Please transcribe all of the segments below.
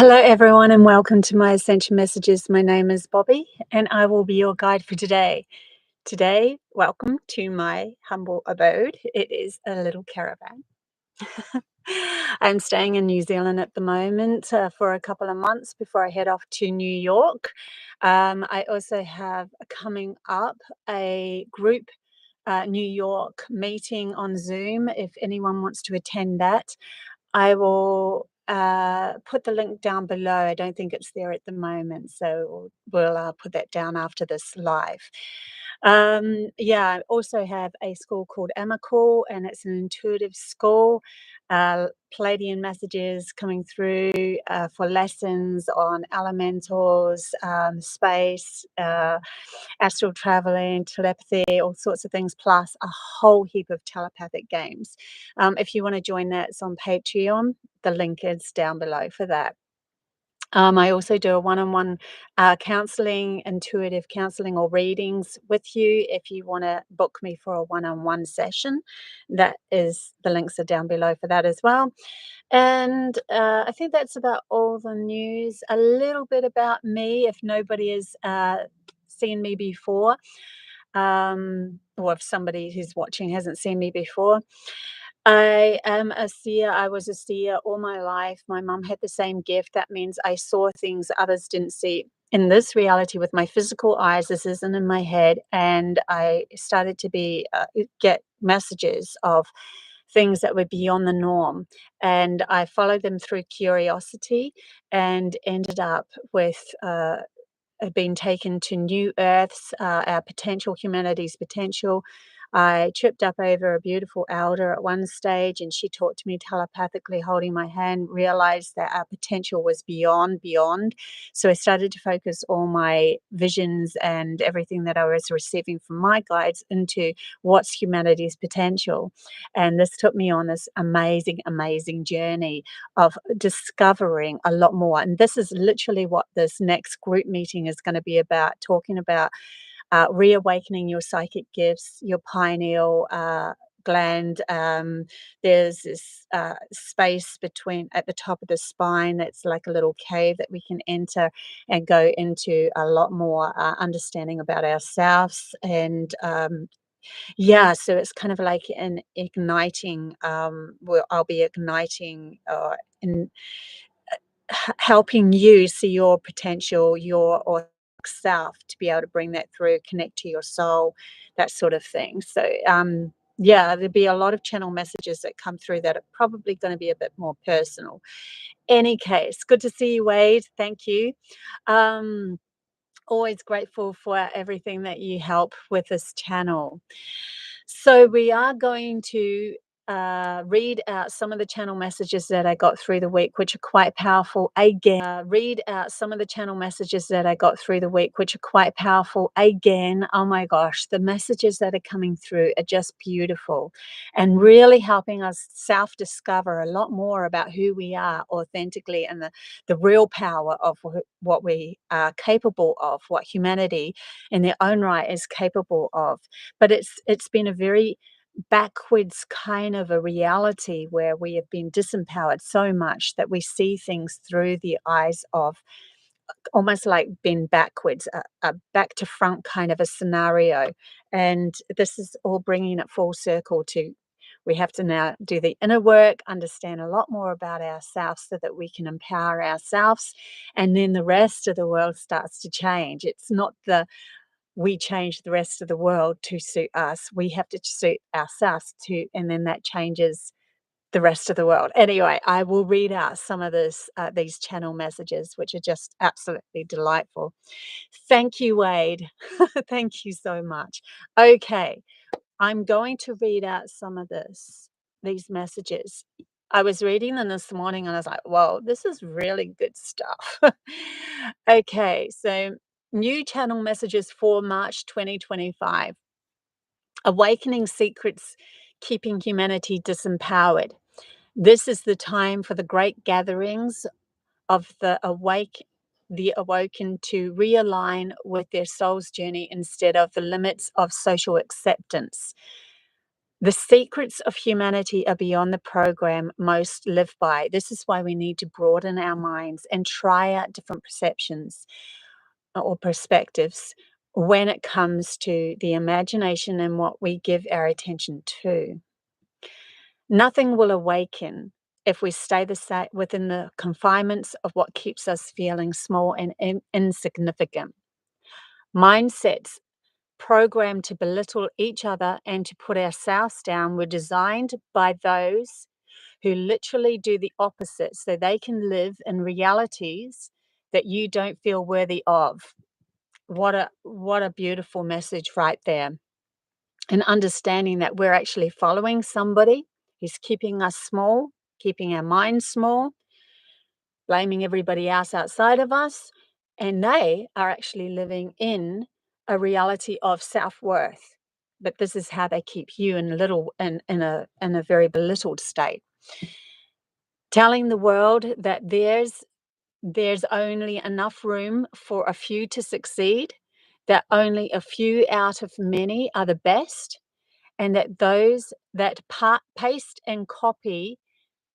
Hello, everyone, and welcome to my Ascension Messages. My name is Bobbie, and I will be your guide for today. Today, welcome to my humble abode. It is a little caravan. I'm staying in New Zealand at the moment for a couple of months before I head off to New York. I also have coming up a group New York meeting on Zoom. If anyone wants to attend that, I will put the link down below. I don't think it's there at the moment, so we'll put that down after this live. Yeah, I also have a school called Amakel, and it's an intuitive school. Pleiadian messages coming through for lessons on elementals, space, astral traveling, telepathy, all sorts of things, plus a whole heap of telepathic games. If you want to join that, it's on Patreon. The link is down below for that. I also do a one-on-one counseling, intuitive counseling or readings with you. If you want to book me for a one-on-one session, the links are down below for that as well. And I think that's about all the news. A little bit about me, if nobody has seen me before, or if somebody who's watching hasn't seen me before. I am a seer. I was a seer all my life. My mum had the same gift. That means I saw things others didn't see in this reality with my physical eyes. This isn't in my head. And I started to get messages of things that were beyond the norm. And I followed them through curiosity and ended up with being taken to new earths, our potential, humanity's potential. I tripped up over a beautiful elder at one stage, and she talked to me telepathically, holding my hand, realized that our potential was beyond. So I started to focus all my visions and everything that I was receiving from my guides into what's humanity's potential. And this took me on this amazing journey of discovering a lot more. And this is literally what this next group meeting is going to be about, talking about reawakening your psychic gifts, your pineal gland. There's this space at the top of the spine that's like a little cave that we can enter and go into a lot more understanding about ourselves. And yeah, so it's kind of like an igniting, well, I'll be igniting and helping you see your potential, your authentic self, to be able to bring that through, connect to your soul, that sort of thing. So, yeah, there'll be a lot of channel messages that come through that are probably going to be a bit more personal. Any case, good to see you, Wade. Thank you. Um, Always grateful for everything that you help with this channel. So we are going to read out some of the channel messages that I got through the week, which are quite powerful. Read out some of the channel messages that I got through the week, which are quite powerful. Again, oh my gosh, the messages that are coming through are just beautiful and really helping us self-discover a lot more about who we are authentically and the real power of what we are capable of, what humanity in their own right is capable of. But it's been a very backwards kind of a reality where we have been disempowered so much that we see things through the eyes of almost like been backwards, a back to front kind of a scenario. And this is all bringing it full circle to we have to now do the inner work, understand a lot more about ourselves so that we can empower ourselves. And then the rest of the world starts to change. It's not we change the rest of the world to suit us. We have to suit ourselves too, and then that changes the rest of the world. Anyway, I will read out some of these channel messages, which are just absolutely delightful. Thank you, Wade. Thank you so much. Okay, I'm going to read out some of these messages. I was reading them this morning and I was like, whoa, this is really good stuff. Okay, so new channel messages for March 2025. Awakening secrets keeping humanity disempowered. This is the time for the great gatherings of the awoken to realign with their soul's journey instead of the limits of social acceptance. The secrets of humanity are beyond the program most live by. This is why we need to broaden our minds and try out different perceptions or perspectives when it comes to the imagination and what we give our attention to. Nothing will awaken if we stay within the confinements of what keeps us feeling small and insignificant. Mindsets programmed to belittle each other and to put ourselves down were designed by those who literally do the opposite so they can live in realities that you don't feel worthy of. What a beautiful message right there. And understanding that we're actually following somebody who's keeping us small, keeping our minds small, blaming everybody else outside of us, and they are actually living in a reality of self-worth. But this is how they keep you in a very belittled state. Telling the world that there's only enough room for a few to succeed, that only a few out of many are the best, and that those that paste and copy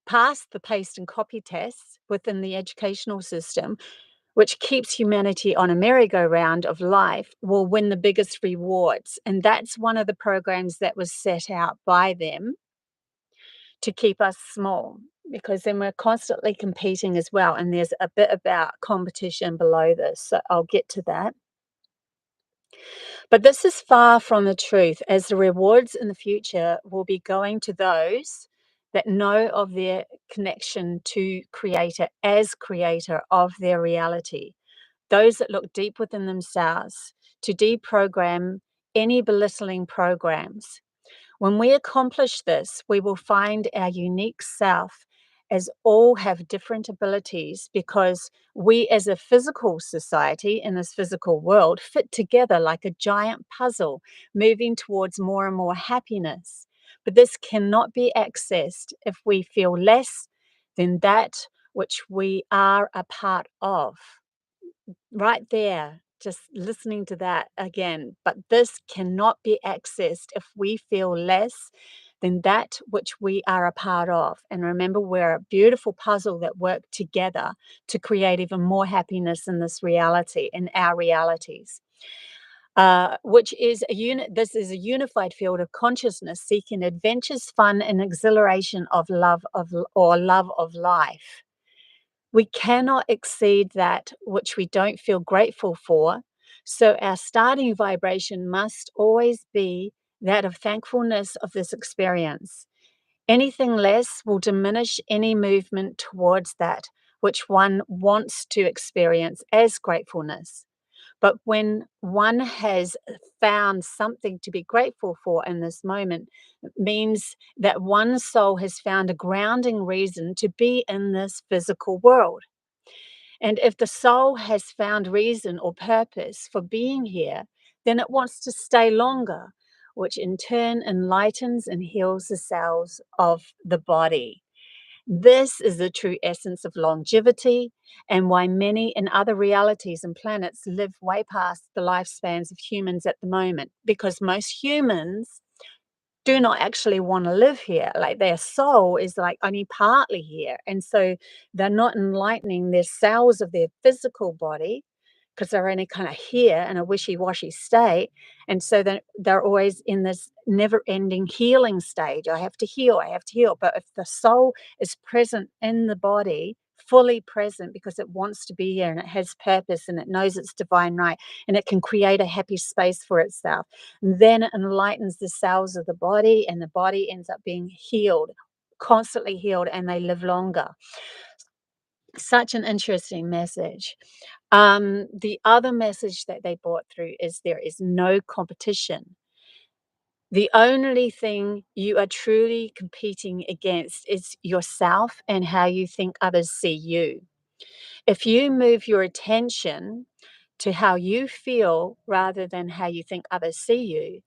pass the paste and copy tests within the educational system, which keeps humanity on a merry-go-round of life, will win the biggest rewards. And that's one of the programs that was set out by them to keep us small, because then we're constantly competing as well. And there's a bit about competition below this, so I'll get to that. But this is far from the truth, as the rewards in the future will be going to those that know of their connection to Creator as creator of their reality. Those that look deep within themselves to deprogram any belittling programs. When we accomplish this, we will find our unique self, as all have different abilities, because we as a physical society in this physical world fit together like a giant puzzle, moving towards more and more happiness. But this cannot be accessed if we feel less than that which we are a part of. Right there, just listening to that again. But this cannot be accessed if we feel less than that which we are a part of. And remember, we're a beautiful puzzle that work together to create even more happiness in this reality, in our realities. Which is a unit. This is a unified field of consciousness seeking adventures, fun, and exhilaration of love of life. We cannot exceed that which we don't feel grateful for. So our starting vibration must always be that of thankfulness of this experience. Anything less will diminish any movement towards that which one wants to experience as gratefulness. But when one has found something to be grateful for in this moment, it means that one soul has found a grounding reason to be in this physical world. And if the soul has found reason or purpose for being here, then it wants to stay longer, which in turn enlightens and heals the cells of the body. This is the true essence of longevity, and why many in other realities and planets live way past the lifespans of humans at the moment, because most humans do not actually want to live here. Like, their soul is like only partly here. And so they're not enlightening their cells of their physical body, because they're only kind of here in a wishy-washy state. And so they're always in this never-ending healing stage. I have to heal, I have to heal. But if the soul is present in the body, fully present, because it wants to be here and it has purpose and it knows its divine right, and it can create a happy space for itself, then it enlightens the cells of the body, and the body ends up being healed, constantly healed, and they live longer. Such an interesting message. The other message that they brought through is there is no competition. The only thing you are truly competing against is yourself and how you think others see you. If you move your attention to how you feel rather than how you think others see you,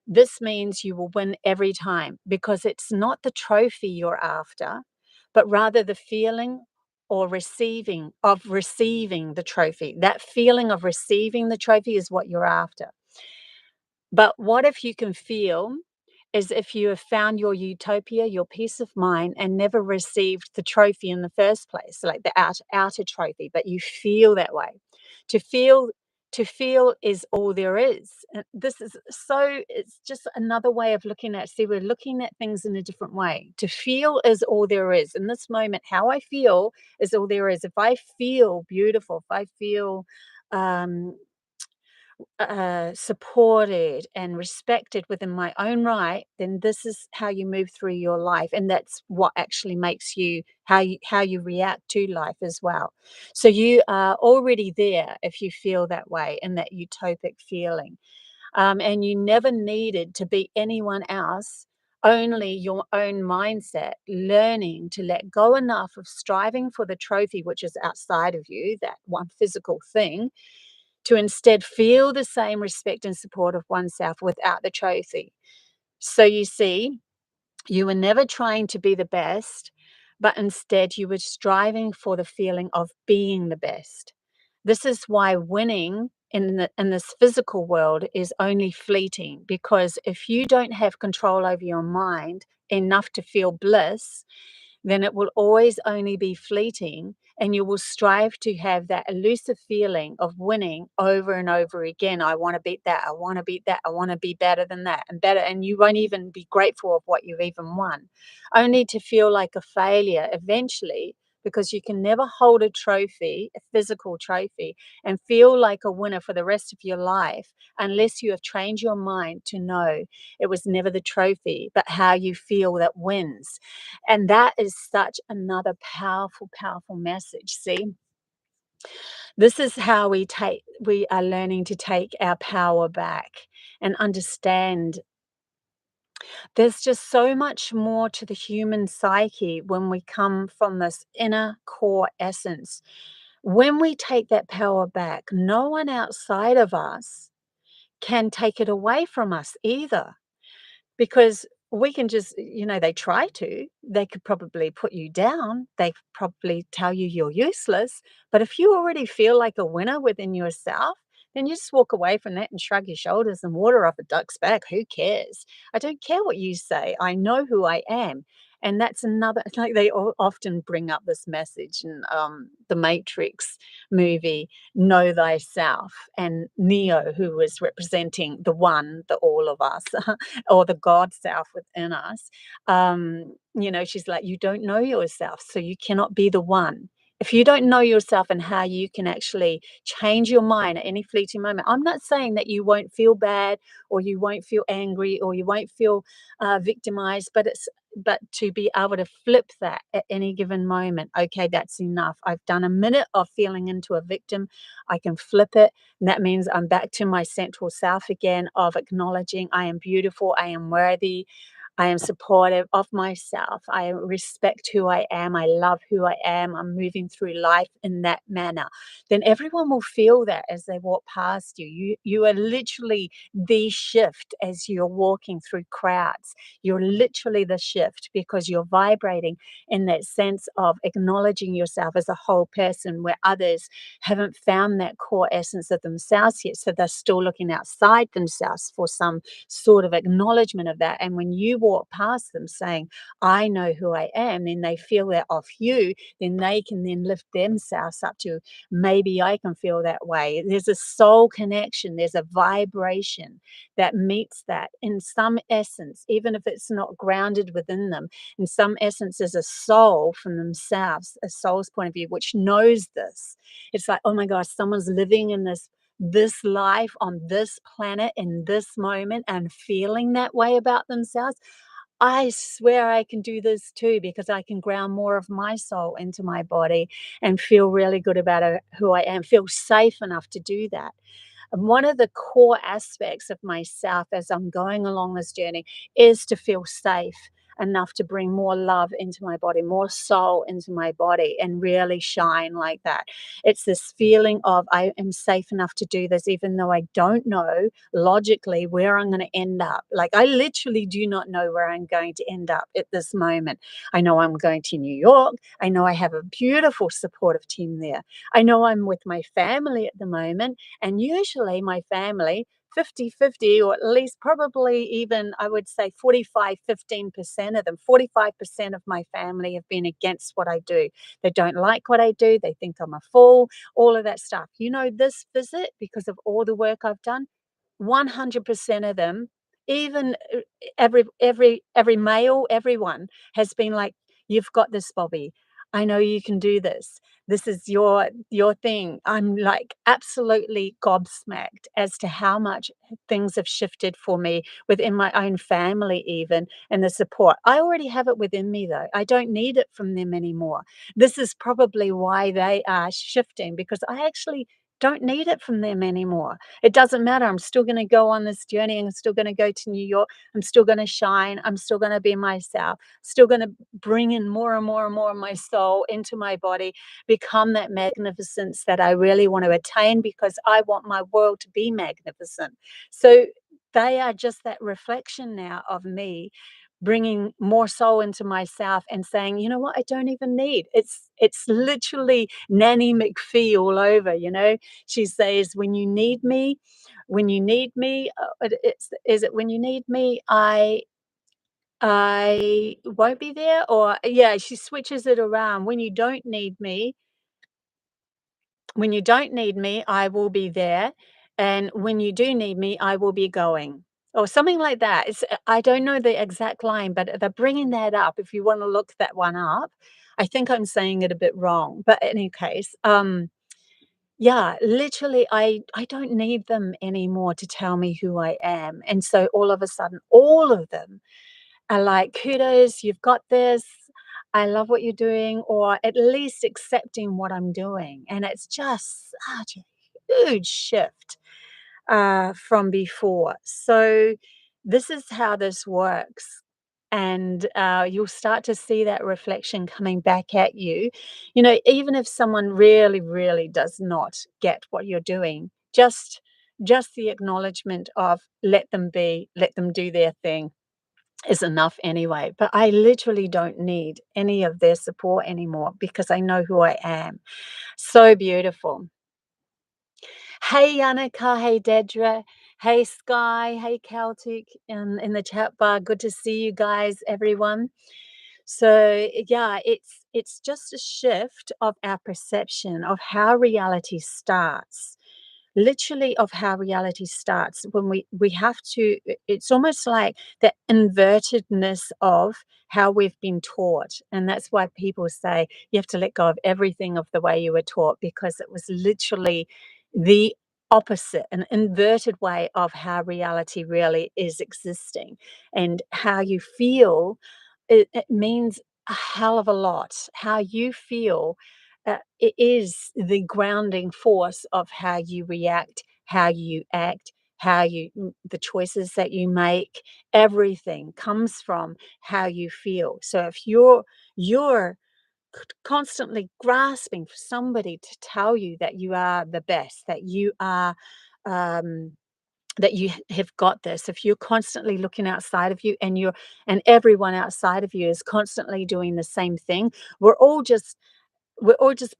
this means you will win every time, because it's not the trophy you're after, but rather the feeling or receiving the trophy. That feeling of receiving the trophy is what you're after. But what if you can feel as if you have found your utopia, your peace of mind, and never received the trophy in the first place, like the outer trophy, but you feel that way. To feel to feel is all there is. And this is so it's just another way of looking at, see, we're looking at things in a different way. To feel is all there is. In this moment, how I feel is all there is. If I feel beautiful, if I feel um supported and respected within my own right, then this is how you move through your life, and that's what actually makes you how you react to life as well. So you are already there if you feel that way, in that utopic feeling, and you never needed to be anyone else. Only your own mindset, learning to let go enough of striving for the trophy, which is outside of you, that one physical thing, to instead feel the same respect and support of oneself without the trophy. So you see, you were never trying to be the best, but instead you were striving for the feeling of being the best. This is why winning in this physical world is only fleeting, because if you don't have control over your mind enough to feel bliss, then it will always only be fleeting, and you will strive to have that elusive feeling of winning over and over again. I want to beat that. I want to beat that. I want to be better than that and better. And you won't even be grateful of what you've even won, only to feel like a failure eventually, because you can never hold a trophy, a physical trophy, and feel like a winner for the rest of your life unless you have trained your mind to know it was never the trophy, but how you feel that wins. And that is such another powerful, powerful message. See, this is how we are learning to take our power back and understand there's just so much more to the human psyche when we come from this inner core essence. When we take that power back, no one outside of us can take it away from us either. Because we can just, they try to. They could probably put you down. They could probably tell you you're useless. But if you already feel like a winner within yourself, then you just walk away from that and shrug your shoulders and water off a duck's back. Who cares? I don't care what you say. I know who I am. And that's another, like they often bring up this message in the Matrix movie, Know Thyself, and Neo, who was representing the one, the all of us, or the God self within us. She's like, you don't know yourself, so you cannot be the one. If you don't know yourself and how you can actually change your mind at any fleeting moment, I'm not saying that you won't feel bad or you won't feel angry or you won't feel victimized, but to be able to flip that at any given moment. Okay, that's enough. I've done a minute of feeling into a victim. I can flip it. And that means I'm back to my central self again, of acknowledging I am beautiful, I am worthy, I am supportive of myself, I respect who I am, I love who I am, I'm moving through life in that manner. Then everyone will feel that as they walk past you. You are literally the shift as you're walking through crowds. You're literally the shift because you're vibrating in that sense of acknowledging yourself as a whole person, where others haven't found that core essence of themselves yet. So they're still looking outside themselves for some sort of acknowledgement of that. And when you walk past them saying, I know who I am, then they feel that off you, then they can then lift themselves up to, maybe I can feel that way. There's a soul connection, there's a vibration that meets that in some essence, even if it's not grounded within them. In some essence, there's a soul from themselves, a soul's point of view, which knows this. It's like, oh my gosh, someone's living in this life on this planet in this moment and feeling that way about themselves. I swear I can do this too, because I can ground more of my soul into my body and feel really good about who I am, feel safe enough to do that. And one of the core aspects of myself as I'm going along this journey is to feel safe enough to bring more love into my body, more soul into my body, and really shine like that. It's this feeling of I am safe enough to do this, even though I don't know logically where I'm going to end up. Like, I literally do not know where I'm going to end up at this moment. I know I'm going to New York. I know I have a beautiful supportive team there. I know I'm with my family at the moment, and usually my family, 50-50, or at least probably even, I would say 45-15% of them. 45% of my family have been against what I do. They don't like what I do. They think I'm a fool, all of that stuff. This visit, because of all the work I've done, 100% of them, even every male, everyone has been like, "You've got this, Bobbie. I know you can do this. This is your thing." I'm like absolutely gobsmacked as to how much things have shifted for me within my own family, even, and the support. I already have it within me, though. I don't need it from them anymore. This is probably why they are shifting, because I actually don't need it from them anymore. It doesn't matter. I'm still going to go on this journey. I'm still going to go to New York. I'm still going to shine. I'm still going to be myself. Still going to bring in more and more and more of my soul into my body, become that magnificence that I really want to attain, because I want my world to be magnificent. So they are just that reflection now of me bringing more soul into myself and saying, you know what, I don't even need. It's literally Nanny McPhee all over. She says, when you need me, is it when you need me, I won't be there, or yeah, she switches it around. When you don't need me, I will be there, and when you do need me, I will be going, or something like that. I don't know the exact line, but they're bringing that up. If you want to look that one up, I think I'm saying it a bit wrong, but in any case, yeah, literally, I don't need them anymore to tell me who I am, and so all of a sudden, all of them are like, "Kudos, you've got this. I love what you're doing," or at least accepting what I'm doing. And it's just such a huge shift from before. So this is how this works. And you'll start to see that reflection coming back at you. Even if someone really, really does not get what you're doing, just the acknowledgement of let them be, let them do their thing is enough anyway. But I literally don't need any of their support anymore, because I know who I am. So beautiful. Hey Yannicka, hey Dedra, hey Sky, hey Celtic in the chat bar. Good to see you guys, everyone. So yeah, it's just a shift of our perception of how reality starts, literally of how reality starts, when we have to, it's almost like the invertedness of how we've been taught. And that's why people say you have to let go of everything of the way you were taught, because it was literally the opposite, an inverted way of how reality really is existing. And how you feel, it means a hell of a lot. How you feel, it is the grounding force of how you react, how you act, the choices that you make. Everything comes from how you feel. So if you're constantly grasping for somebody to tell you that you are the best, that you are, um, that you have got this, if you're constantly looking outside of you, and everyone outside of you is constantly doing the same thing, we're all just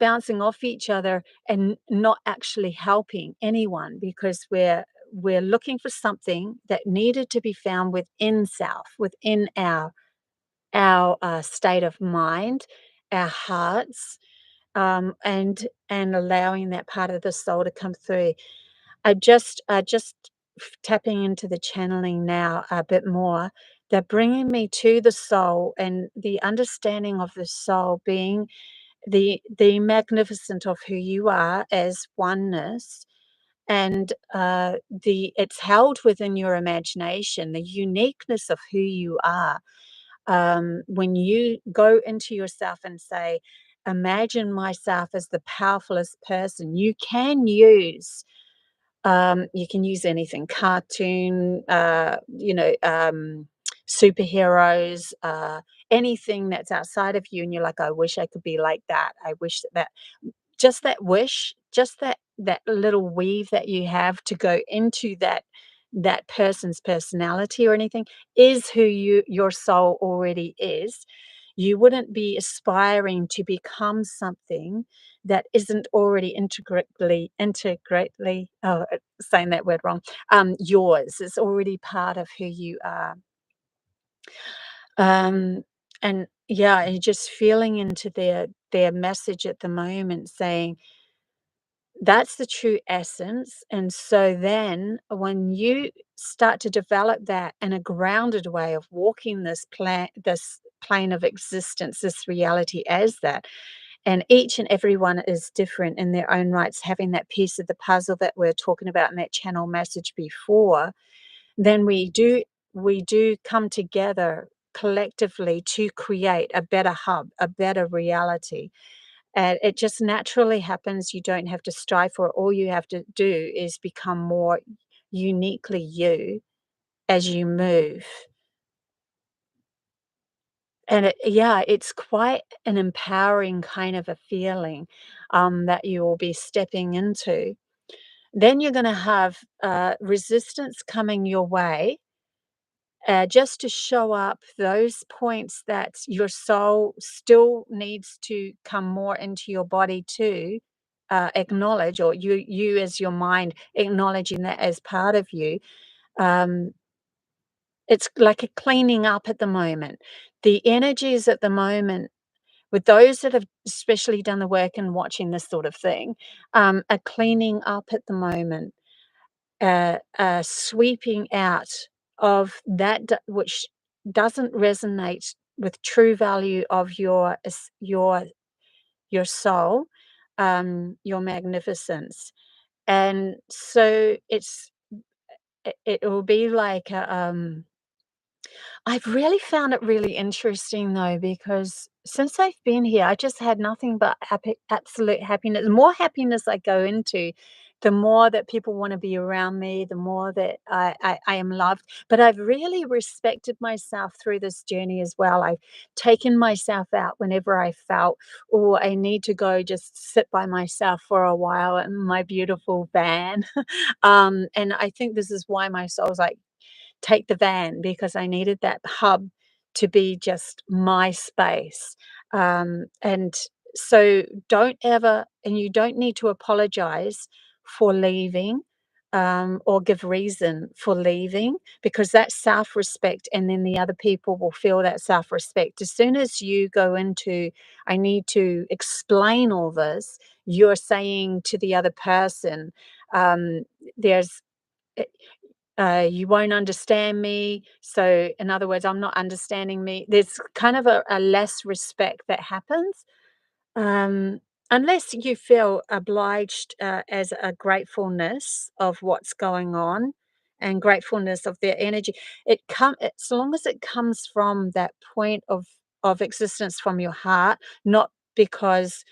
bouncing off each other and not actually helping anyone, because we're looking for something that needed to be found within self, within our state of mind, our hearts, and allowing that part of the soul to come through. I just tapping into the channeling now a bit more. They're bringing me to the soul, and the understanding of the soul being the magnificent of who you are as oneness, and it's held within your imagination, the uniqueness of who you are. When you go into yourself and say, imagine myself as the powerfulest person, you can use anything, cartoon, superheroes, anything that's outside of you, and you're like, I wish I could be like that. I wish that just that wish, just that little weave that you have to go into that person's personality or anything, is who your soul already is. You wouldn't be aspiring to become something that isn't already integrately saying that word wrong, yours. It's already part of who you are. Um, and yeah, and just feeling into their message at the moment saying that's the true essence. And so then when you start to develop that in a grounded way of walking this plane of existence, this reality as that, and each and every one is different in their own rights, having that piece of the puzzle that we're talking about in that channel message before, then we do come together collectively to create a better hub, a better reality. And it just naturally happens. You don't have to strive for it. All you have to do is become more uniquely you as you move. And yeah, it's quite an empowering kind of a feeling that you will be stepping into. Then you're going to have resistance coming your way, just to show up those points that your soul still needs to come more into your body to acknowledge, or you as your mind acknowledging that as part of you. um, it's like a cleaning up at the moment. The energies at the moment, with those that have especially done the work and watching this sort of thing, are cleaning up at the moment, sweeping out of that which doesn't resonate with true value of your soul, your magnificence. And so it will be like I've really found it really interesting though, because since I've been here, I just had nothing but absolute happiness. The more happiness I go into, the more that people want to be around me, the more that I am loved. But I've really respected myself through this journey as well. I've taken myself out whenever I felt, oh, I need to go just sit by myself for a while in my beautiful van. And I think this is why my soul's like, take the van, because I needed that hub to be just my space. And so don't ever, and you don't need to apologize for leaving, or give reason for leaving, because that's self respect. And then the other people will feel that self respect. As soon as you go into, I need to explain all this, you're saying to the other person, there's, you won't understand me. So, in other words, I'm not understanding me. There's kind of a less respect that happens, um, unless you feel obliged, as a gratefulness of what's going on and gratefulness of their energy. So long as it comes from that point of existence from your heart, not because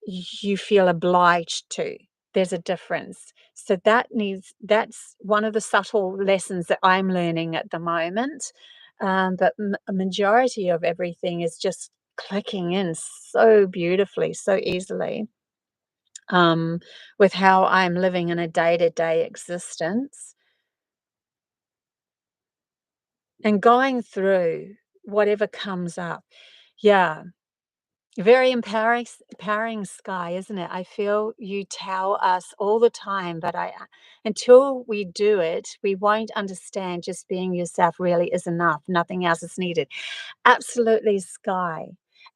you feel obliged to. There's a difference. So that's one of the subtle lessons that I'm learning at the moment. But a majority of everything is just clicking in so beautifully, so easily, um, with how I'm living in a day-to-day existence and going through whatever comes up. Yeah. Very empowering sky, isn't it? I feel you tell us all the time, but until we do it, we won't understand just being yourself really is enough. Nothing else is needed. Absolutely, sky.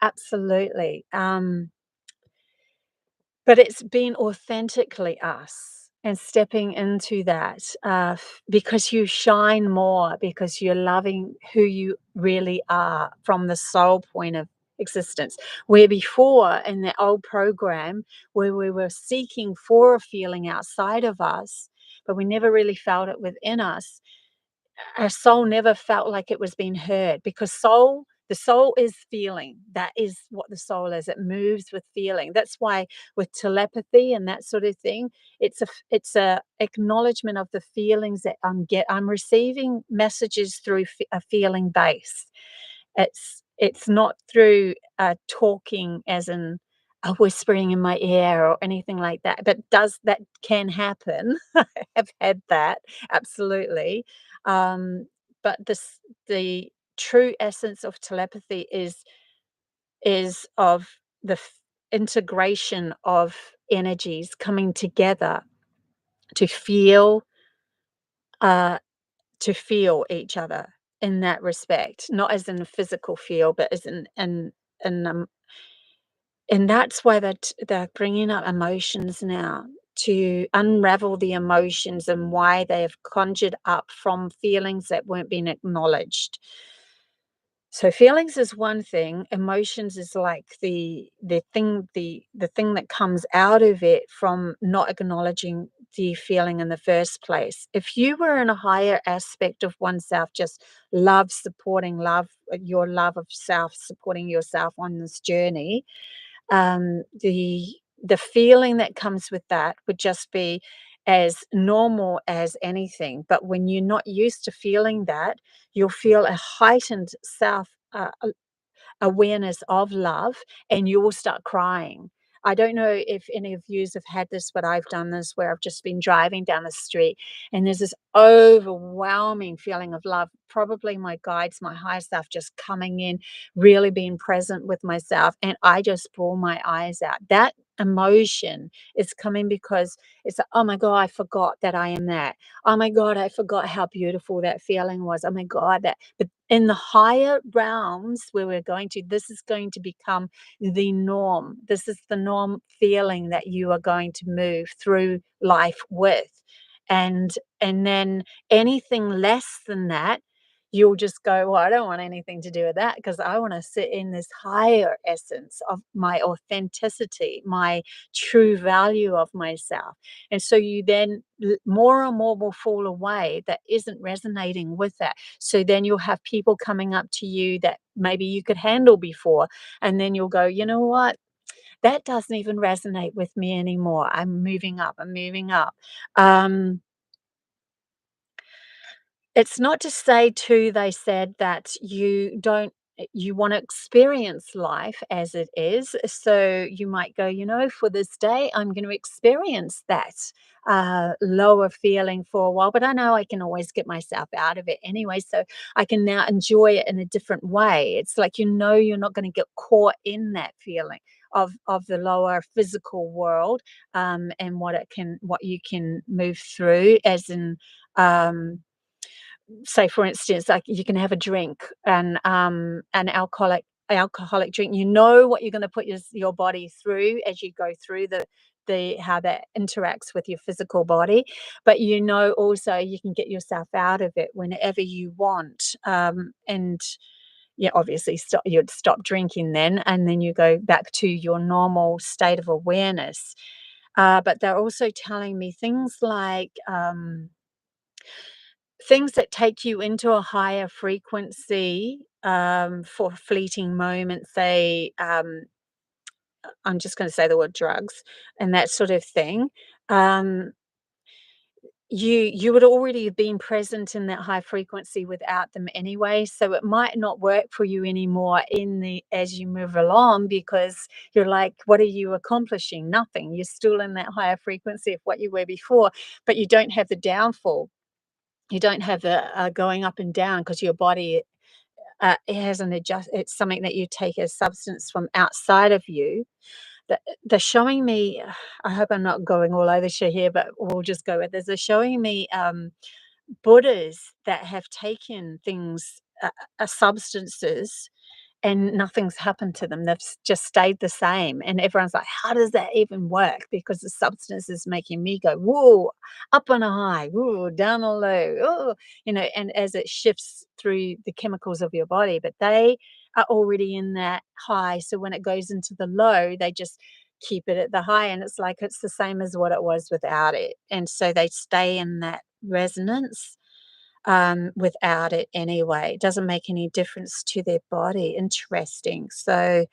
Absolutely. But it's being authentically us and stepping into that, because you shine more, because you're loving who you really are from the soul point of existence. Where before in the old program, where we were seeking for a feeling outside of us, but we never really felt it within us, our soul never felt like it was being heard, because the soul is feeling. That is what the soul is. It moves with feeling. That's why with telepathy and that sort of thing, it's a acknowledgement of the feelings that I'm receiving messages through a feeling base. It's not through talking, as in a whispering in my ear or anything like that. But does that can happen? I have had that, absolutely. Um, but the true essence of telepathy is is of the integration of energies coming together to feel uh, to feel each other in that respect, not as in a physical feel, but as in and that's why they're bringing up emotions now to unravel the emotions and why they have conjured up from feelings that weren't being acknowledged. So feelings is one thing, emotions is like the thing that comes out of it from not acknowledging the feeling in the first place. If you were in a higher aspect of oneself, just love, supporting love, your love of self, supporting yourself on this journey, the feeling that comes with that would just be as normal as anything. But when you're not used to feeling that, you'll feel a heightened self awareness of love, and you will start crying. I don't know if any of yous have had this, but I've done this where I've just been driving down the street and there's this overwhelming feeling of love. Probably my guides, my higher self just coming in, really being present with myself. And I just bawl my eyes out. That emotion is coming because it's like, oh my God, I forgot that I am that. Oh my God, I forgot how beautiful that feeling was. Oh my God, that. But in the higher realms where we're going to, this is going to become the norm. This is the norm feeling that you are going to move through life with. And then anything less than that, you'll just go, well, I don't want anything to do with that because I want to sit in this higher essence of my authenticity, my true value of myself. And so you then more and more will fall away that isn't resonating with that. So then you'll have people coming up to you that maybe you could handle before. And then you'll go, you know what? That doesn't even resonate with me anymore. I'm moving up. I'm moving up. Um, it's not to say too, they said that you want to experience life as it is. So you might go, you know, for this day, I'm going to experience that lower feeling for a while, but I know I can always get myself out of it anyway. So I can now enjoy it in a different way. It's like, you know, you're not going to get caught in that feeling of the lower physical world, and what you can move through as in, say for instance, like you can have a drink and an alcoholic drink. You know what you're going to put your body through as you go through the how that interacts with your physical body, but you know also you can get yourself out of it whenever you want. And yeah, obviously you'd stop drinking then, and then you go back to your normal state of awareness. But they're also telling me things like things that take you into a higher frequency, for fleeting moments, say, I'm just going to say the word drugs and that sort of thing. Um, you would already have been present in that high frequency without them anyway, so it might not work for you anymore in the as you move along, because you're like, what are you accomplishing? Nothing. You're still in that higher frequency of what you were before, but you don't have the downfall. You don't have the going up and down because your body, it hasn't adjust. It's something that you take as substance from outside of you. They're showing me. I hope I'm not going all over the show here, but we'll just go with this. They're showing me Buddhas that have taken things, substances, and nothing's happened to them. They've just stayed the same. And everyone's like, how does that even work? Because the substance is making me go, whoa, up on a high, whoa, down a low, oh, and as it shifts through the chemicals of your body, but they are already in that high. So when it goes into the low, they just keep it at the high. And it's like it's the same as what it was without it. And so they stay in that resonance, without it anyway. It doesn't make any difference to their body. Interesting. So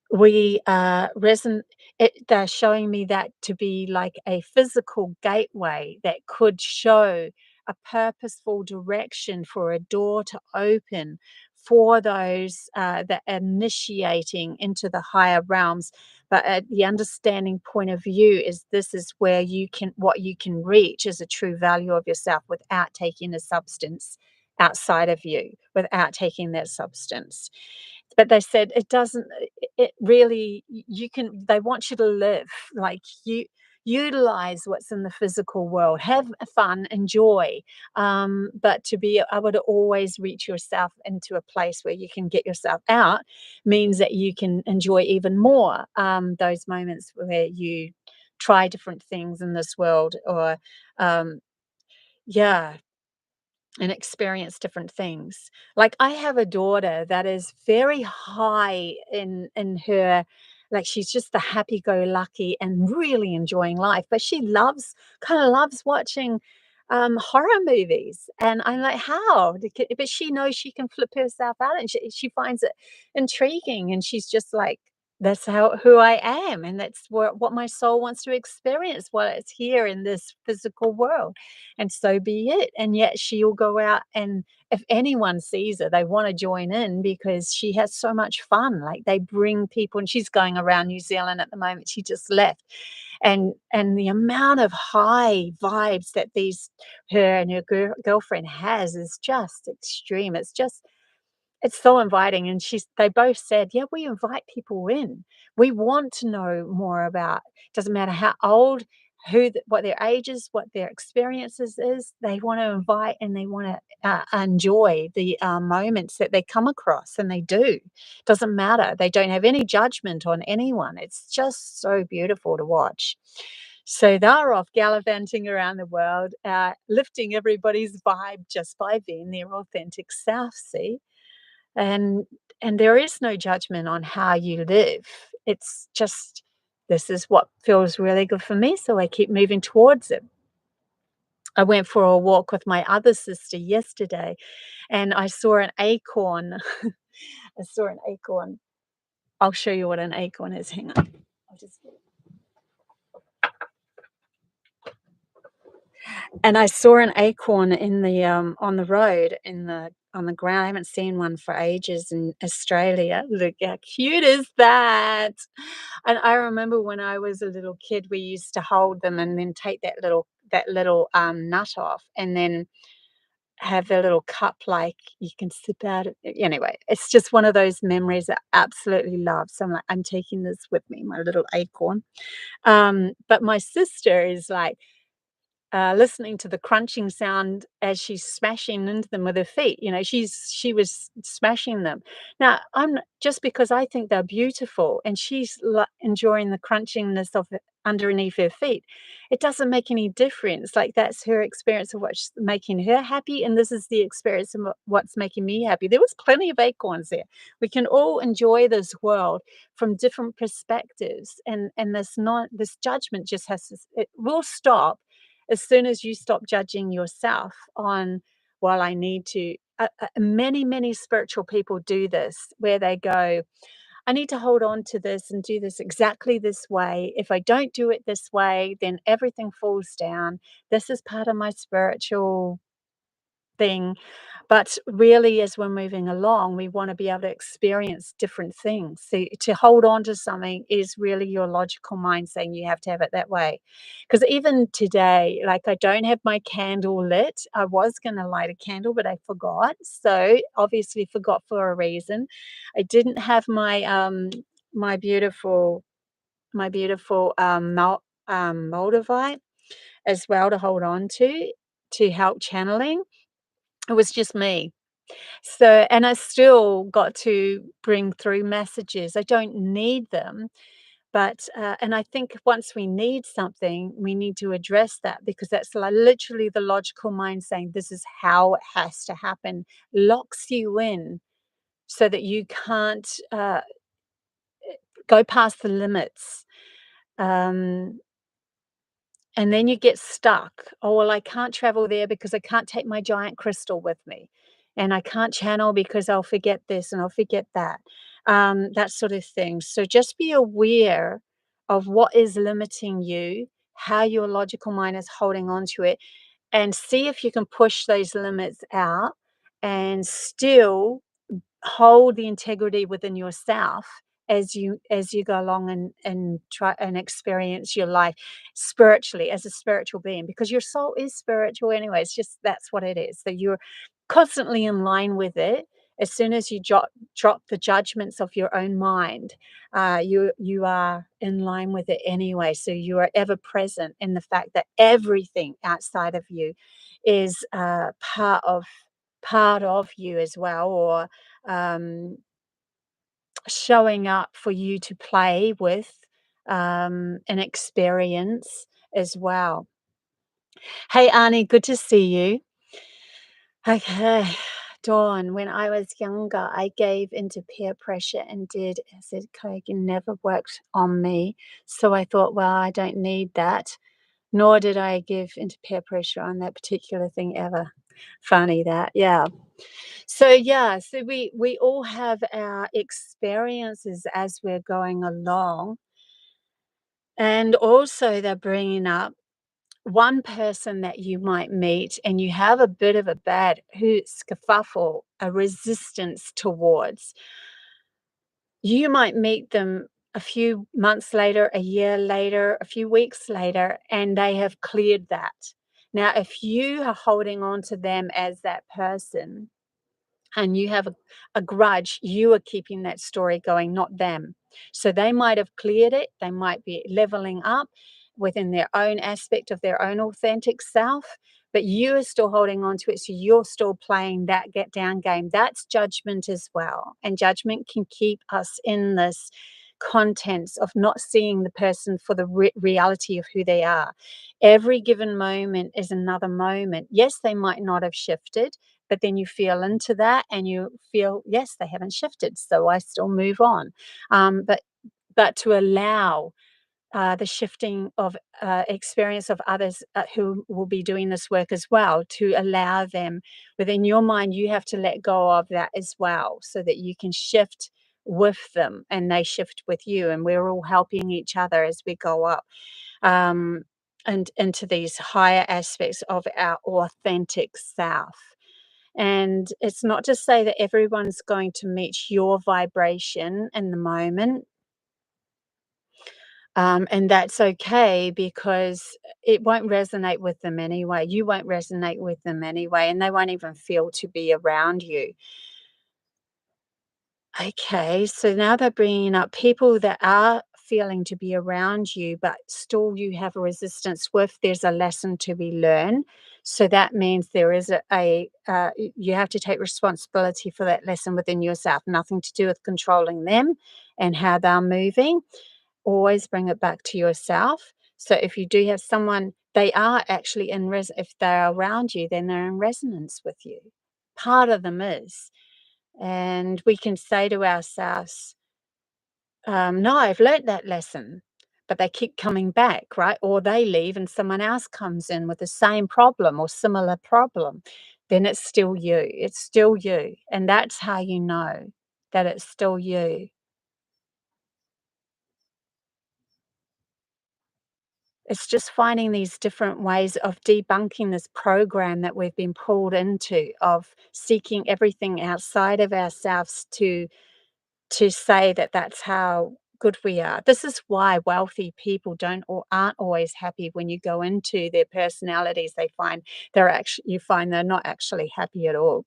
we they're showing me that to be like a physical gateway that could show a purposeful direction for a door to open for those that are initiating into the higher realms. But at the understanding point of view is this is where what you can reach is a true value of yourself without taking a substance outside of you, without taking that substance. But they said it doesn't it really you can they want you to live, like, you utilize what's in the physical world, have fun, enjoy, but to be able to always reach yourself into a place where you can get yourself out means that you can enjoy even more, those moments where you try different things in this world or, um yeah, and experience different things. Like I have a daughter that is very high in her, like she's just the happy-go-lucky and really enjoying life, but she loves kind of loves watching horror movies. And I'm like, how? But she knows she can flip herself out and she finds it intriguing. And she's just like, that's how who I am. And that's what my soul wants to experience while it's here in this physical world, and so be it. And yet she'll go out, and if anyone sees her, they want to join in because she has so much fun. Like they bring people, and she's going around New Zealand at the moment. She just left. And the amount of high vibes that these her and her girlfriend has is just extreme. It's so inviting, and they both said, "Yeah, we invite people in. We want to know more about, doesn't matter how old, what their age is, what their experiences is. They wanna invite and they wanna, enjoy the, moments that they come across, and they do. Doesn't matter. They don't have any judgment on anyone. It's just so beautiful to watch." So they're off gallivanting around the world, lifting everybody's vibe just by being their authentic self, see? And there is no judgment on how you live. It's just, this is what feels really good for me, so I keep moving towards it. I went for a walk with my other sister yesterday, and I saw an acorn. I saw an acorn. I'll show you what an acorn is. Hang on. I'll just And I saw an acorn in the, on the road, on the ground. I haven't seen one for ages in Australia. Look how cute is that? And I remember when I was a little kid, we used to hold them and then take that little, nut off, and then have a little cup, like, you can sip out of it. Anyway, it's just one of those memories I absolutely love. So I'm like, "I'm taking this with me, my little acorn." But my sister is like, listening to the crunching sound as she's smashing into them with her feet. She was smashing them. Now, just because I think they're beautiful and she's enjoying the crunchingness of it underneath her feet, it doesn't make any difference. Like that's her experience of what's making her happy, and this is the experience of what's making me happy. There was plenty of acorns there. We can all enjoy this world from different perspectives, and this judgment just it will stop as soon as you stop judging yourself on, well, I need to. Many, many spiritual people do this where they go, I need to hold on to this and do this exactly this way. If I don't do it this way, then everything falls down. This is part of my spiritual thing. But really, as we're moving along, we want to be able to experience different things. So to hold on to something is really your logical mind saying you have to have it that way. Because even today, like I don't have my candle lit. I was going to light a candle, but I forgot. So obviously forgot for a reason. I didn't have my beautiful Moldavite as well to hold on to help channeling. It was just me. So, and I still got to bring through messages. I don't need them, but and I think once we need something, we need to address that, because that's like literally the logical mind saying this is how it has to happen, locks you in so that you can't go past the limits. Um, And then you get stuck. Oh, well, I can't travel there because I can't take my giant crystal with me. And I can't channel because I'll forget this and I'll forget that. That sort of thing. So just be aware of what is limiting you, how your logical mind is holding on to it, and see if you can push those limits out and still hold the integrity within yourself as you go along and try and experience your life spiritually as a spiritual being, because your soul is spiritual anyway. It's just that's what it is. So you're constantly in line with it. As soon as you drop the judgments of your own mind, you are in line with it anyway. So you are ever present in the fact that everything outside of you is part of you as well, or um, showing up for you to play with and experience as well. Hey, Arnie, good to see you. Okay. Dawn, when I was younger, I gave into peer pressure and did acid cocaine never worked on me. So I thought, well, I don't need that. Nor did I give into peer pressure on that particular thing ever. Funny that, yeah. So yeah, so we all have our experiences as we're going along, and also they're bringing up one person that you might meet and you have a bit of a bad skerfuffle, a resistance towards. You might meet them a few months later, a year later, a few weeks later, and they have cleared that. Now, if you are holding on to them as that person, and you have a grudge, you are keeping that story going, not them. So they might have cleared it. They might be leveling up within their own aspect of their own authentic self, but you are still holding on to it. So you're still playing that get down game. That's judgment as well. And judgment can keep us in this contents of not seeing the person for the reality of who they are. Every given moment is another moment. Yes, they might not have shifted, but then you feel into that and you feel, yes, they haven't shifted, so I still move on. But to allow the shifting of experience of others who will be doing this work as well, to allow them within your mind, you have to let go of that as well, so that you can shift with them and they shift with you, and we're all helping each other as we go up um, and into these higher aspects of our authentic self. And it's not to say that everyone's going to meet your vibration in the moment. And that's okay, because it won't resonate with them anyway. You won't resonate with them anyway, and they won't even feel to be around you. Okay, so now they're bringing up people that are feeling to be around you, but still you have a resistance with. There's a lesson to be learned. So that means there is you have to take responsibility for that lesson within yourself. Nothing to do with controlling them and how they're moving. Always bring it back to yourself. So if you do have someone, they are actually if they're around you, then they're in resonance with you. Part of them is. And we can say to ourselves, no, I've learnt that lesson, but they keep coming back, right? Or they leave and someone else comes in with the same problem or similar problem. Then it's still you. It's still you. And that's how you know that it's still you. It's just finding these different ways of debunking this program that we've been pulled into, of seeking everything outside of ourselves to say that that's how good we are. This is why wealthy people don't or aren't always happy. When you go into their personalities, you find they're not actually happy at all.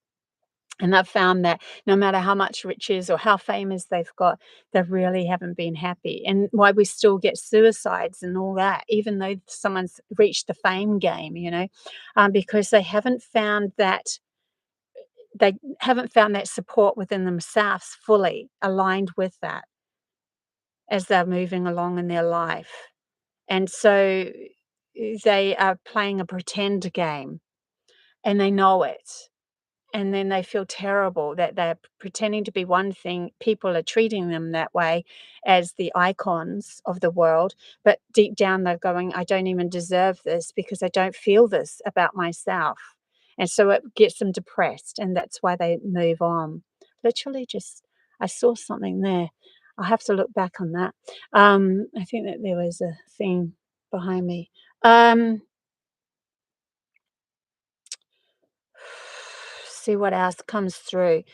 And I've found that no matter how much riches or how famous they've got, they really haven't been happy. And why we still get suicides and all that, even though someone's reached the fame game, because they haven't found that support within themselves fully aligned with that as they're moving along in their life. And so they are playing a pretend game and they know it. And then they feel terrible that they're pretending to be one thing. People are treating them that way as the icons of the world. But deep down, they're going, I don't even deserve this because I don't feel this about myself. And so it gets them depressed. And that's why they move on. Literally, I saw something there. I'll have to look back on that. I think that there was a thing behind me. See what else comes through.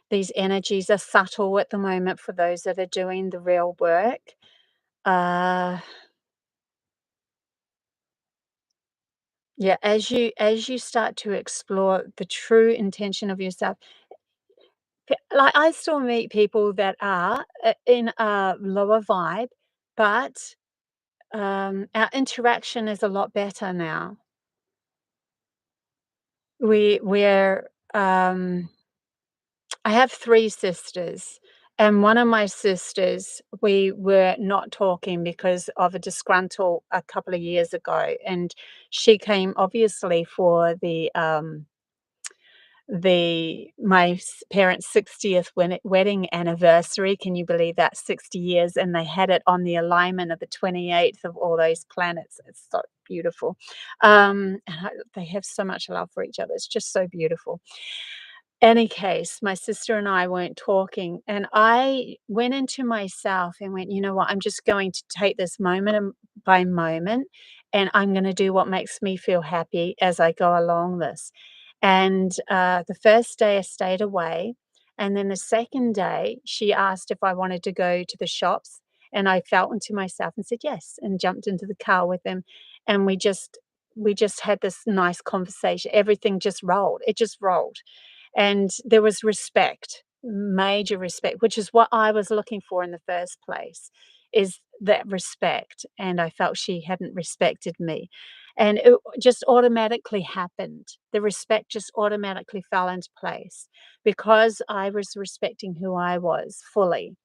These energies are subtle at the moment for those that are doing the real work. Uh, yeah, as you start to explore the true intention of yourself, Like, I still meet people that are, in a lower vibe, but, our interaction is a lot better now. We're, I have 3 sisters, and one of my sisters, we were not talking because of a disgruntle a couple of years ago, and she came obviously for the my parents' 60th wedding anniversary. Can you believe that? 60 years, and they had it on the alignment of the 28th of all those planets. It's so beautiful. They have so much love for each other. It's just so beautiful. Any case, my sister and I weren't talking, and I went into myself and went, "You know what? I'm just going to take this moment by moment, and I'm going to do what makes me feel happy as I go along this." And the first day I stayed away, and then the second day she asked if I wanted to go to the shops, and I felt into myself and said yes, and jumped into the car with them, and we just had this nice conversation. Everything just rolled. It just rolled. And there was respect, major respect, which is what I was looking for in the first place, is that respect, and I felt she hadn't respected me. And it just automatically happened. The respect just automatically fell into place because I was respecting who I was fully.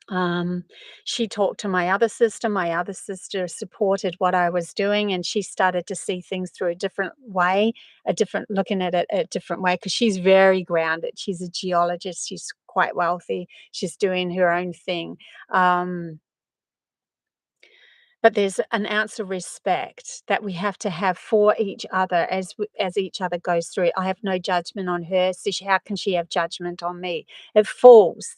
Um, she talked to my other sister supported what I was doing, and she started to see things through a different way, a different looking at it a different way, because she's very grounded. She's a geologist, she's quite wealthy, she's doing her own thing. Um, but there's an ounce of respect that we have to have for each other as each other goes through it. I have no judgment on her, so how can she have judgment on me? It falls.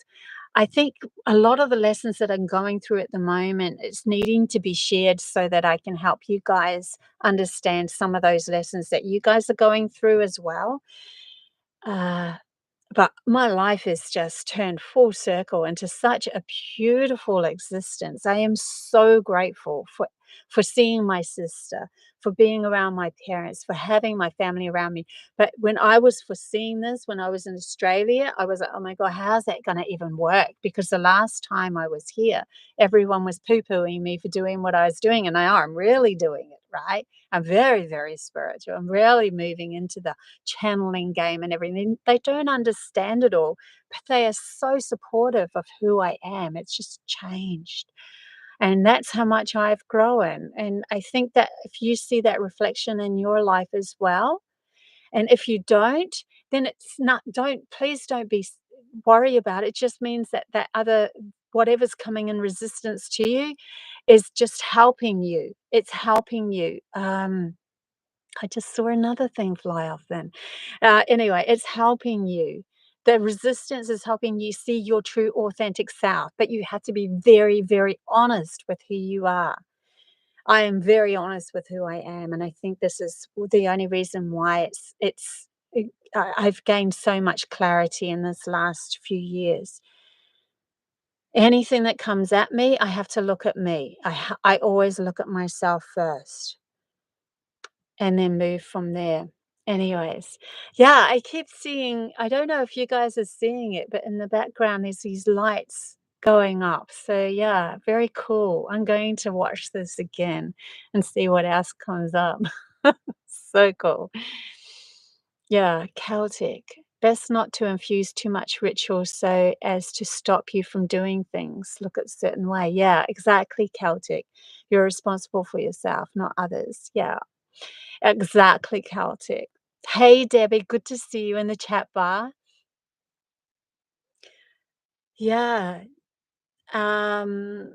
I think a lot of the lessons that I'm going through at the moment is needing to be shared so that I can help you guys understand some of those lessons that you guys are going through as well. Uh, but my life has just turned full circle into such a beautiful existence. I am so grateful for seeing my sister, for being around my parents, for having my family around me. But when I was foreseeing this, when I was in Australia, I was like, oh my God, how's that going to even work? Because the last time I was here, everyone was poo pooing me for doing what I was doing. And I'm really doing it, right? I'm very, very spiritual. I'm really moving into the channeling game and everything. They don't understand it all, but they are so supportive of who I am. It's just changed. And that's how much I've grown. And I think that if you see that reflection in your life as well, and if you don't, then it's not, please don't worry about it. It just means that that other, whatever's coming in resistance to you is just helping you. It's helping you. I just saw another thing fly off then. Anyway, it's helping you. The resistance is helping you see your true authentic self, but you have to be very, very honest with who you are. I am very honest with who I am, and I think this is the only reason why I've gained so much clarity in this last few years. Anything that comes at me, I have to look at me. I always look at myself first and then move from there. Anyways, yeah, I keep seeing, I don't know if you guys are seeing it, but in the background, there's these lights going up. So, yeah, very cool. I'm going to watch this again and see what else comes up. So cool. Yeah, Celtic. Best not to infuse too much ritual so as to stop you from doing things. Look a certain way. Yeah, exactly, Celtic. You're responsible for yourself, not others. Yeah. Exactly, Celtic. Hey, Debbie, good to see you in the chat bar. Yeah, um,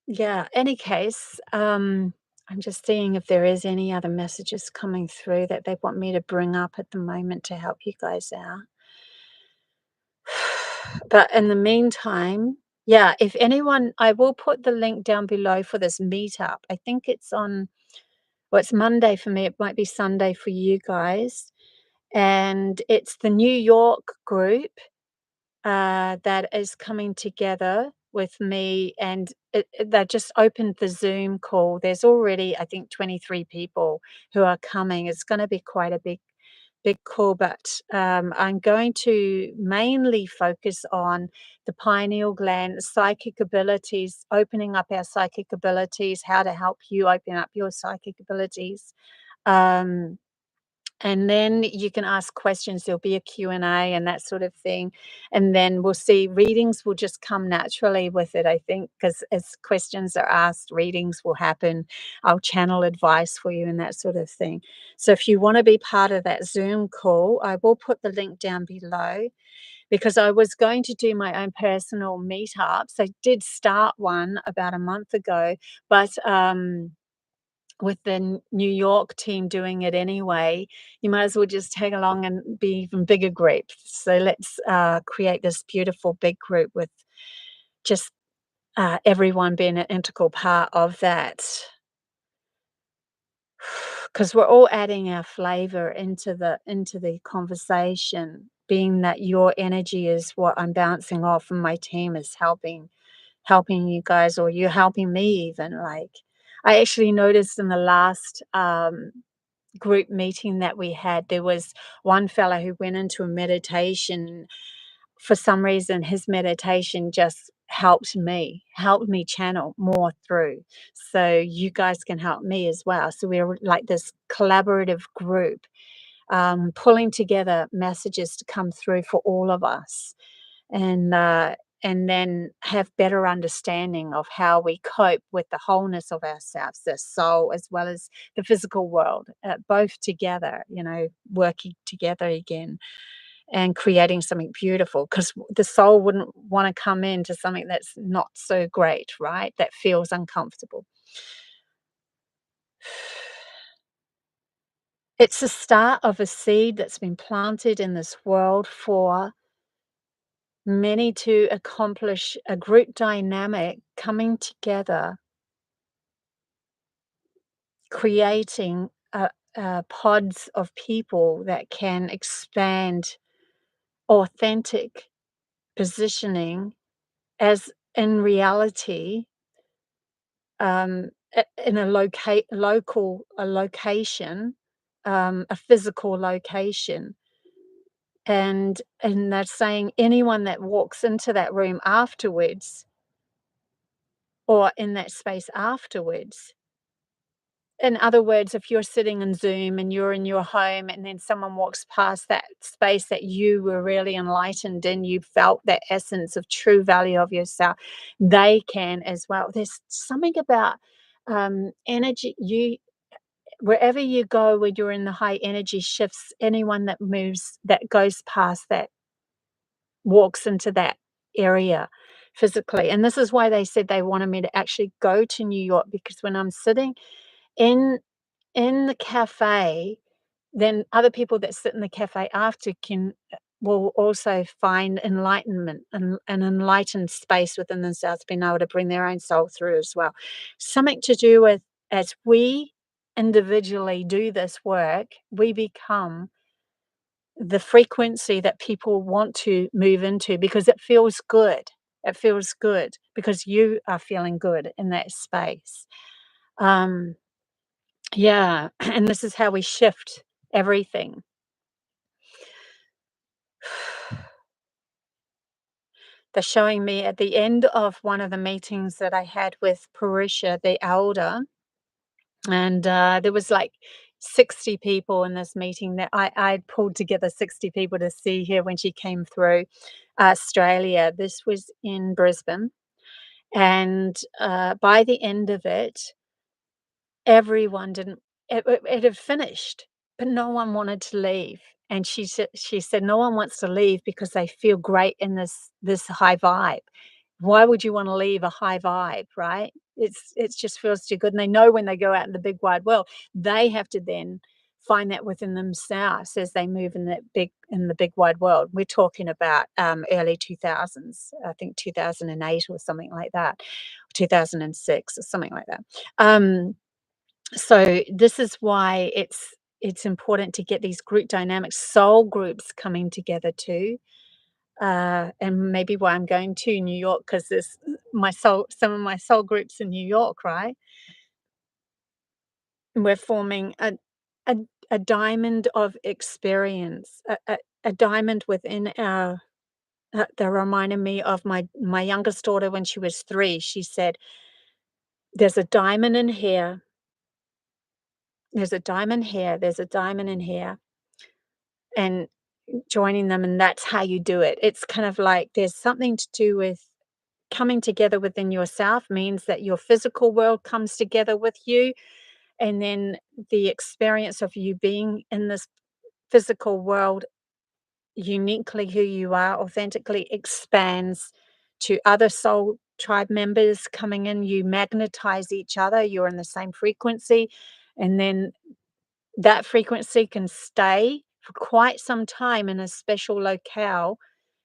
yeah, any case, I'm just seeing if there is any other messages coming through that they want me to bring up at the moment to help you guys out. But in the meantime, yeah, if anyone, I will put the link down below for this meetup. I think it's on, well, it's Monday for me. It might be Sunday for you guys. And it's the New York group that is coming together with me, and they just opened the Zoom call. There's already, I think, 23 people who are coming. It's going to be quite a big big call, but I'm going to mainly focus on the pineal gland, psychic abilities, opening up our psychic abilities, how to help you open up your psychic abilities. Um, and then you can ask questions. There'll be a Q&A and that sort of thing. And then we'll see, readings will just come naturally with it, I think, because as questions are asked, readings will happen. I'll channel advice for you and that sort of thing. So if you want to be part of that Zoom call, I will put the link down below, because I was going to do my own personal meetups. I did start one about a month ago, but with the New York team doing it anyway, you might as well just tag along and be even bigger groups. So let's create this beautiful big group with just everyone being an integral part of that. Because we're all adding our flavor into the conversation, being that your energy is what I'm bouncing off and my team is helping you guys, or you're helping me even. Like, I actually noticed in the last group meeting that we had, there was one fella who went into a meditation. For some reason, his meditation just helped me channel more through. So you guys can help me as well. So we're like this collaborative group, pulling together messages to come through for all of us. And then have better understanding of how we cope with the wholeness of ourselves, the soul as well as the physical world, both together, working together again and creating something beautiful, because the soul wouldn't want to come into something that's not so great, right? That feels uncomfortable. It's the start of a seed that's been planted in this world for many to accomplish a group dynamic coming together, creating pods of people that can expand authentic positioning as in reality, in a location, a physical location. And they're saying anyone that walks into that room afterwards, or in that space afterwards. In other words, if you're sitting in Zoom and you're in your home and then someone walks past that space that you were really enlightened in, you felt that essence of true value of yourself, they can as well. There's something about energy. Wherever you go, when you're in the high energy shifts, anyone that moves, that goes past that, walks into that area physically. And this is why they said they wanted me to actually go to New York, because when I'm sitting in the cafe, then other people that sit in the cafe after will also find enlightenment and an enlightened space within themselves, being able to bring their own soul through as well. Something to do with, as we individually do this work, we become the frequency that people want to move into, because it feels good. It feels good because you are feeling good in that space. Um, yeah, and this is how we shift everything. They're showing me at the end of one of the meetings that I had with Parisha, the elder, and there was like 60 people in this meeting. That I pulled together 60 people to see her when she came through Australia. This was in Brisbane. And by the end of it, everyone didn't it had finished, but no one wanted to leave. And she said no one wants to leave because they feel great in this high vibe. Why would you wanna leave a high vibe, right? It just feels too good, and they know when they go out in the big wide world, they have to then find that within themselves as they move in the big wide world. We're talking about, early 2000s, I think 2008 or something like that, 2006 or something like that. So this is why it's important to get these group dynamics, soul groups coming together too. And maybe why I'm going to New York, because there's some of my soul groups in New York, right? And we're forming a diamond of experience, a diamond within our that reminded me of my youngest daughter when she was 3. She said, "There's a diamond in here. There's a diamond here. There's a diamond in here." And joining them, and that's how you do it. It's kind of like there's something to do with coming together within yourself means that your physical world comes together with you, and then the experience of you being in this physical world uniquely who you are authentically expands to other soul tribe members coming in. You magnetize each other, you're in the same frequency, and then that frequency can stay for quite some time in a special locale.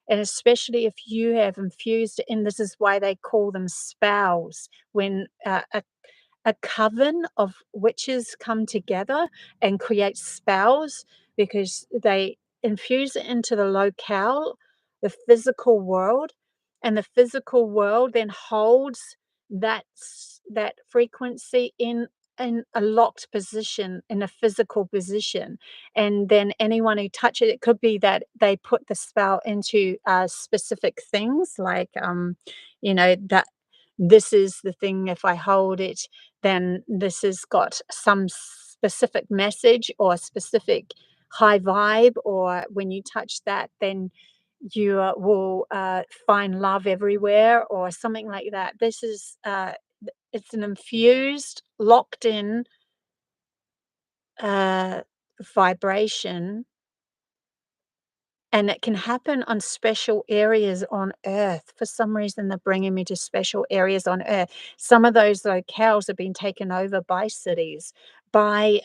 And especially if you have infused, and this is why they call them spells, when a coven of witches come together and create spells, because they infuse it into the locale, the physical world, and the physical world then holds that frequency in a locked position, in a physical position. And then anyone who touch it, it could be that they put the spell into specific things, like that this is the thing, if I hold it, then this has got some specific message or a specific high vibe, or when you touch that, then you will find love everywhere, or something like that. This is it's an infused, locked in uh, vibration, and it can happen on special areas on Earth. For some reason, they're bringing me to special areas on Earth. Some of those locales have been taken over by cities, by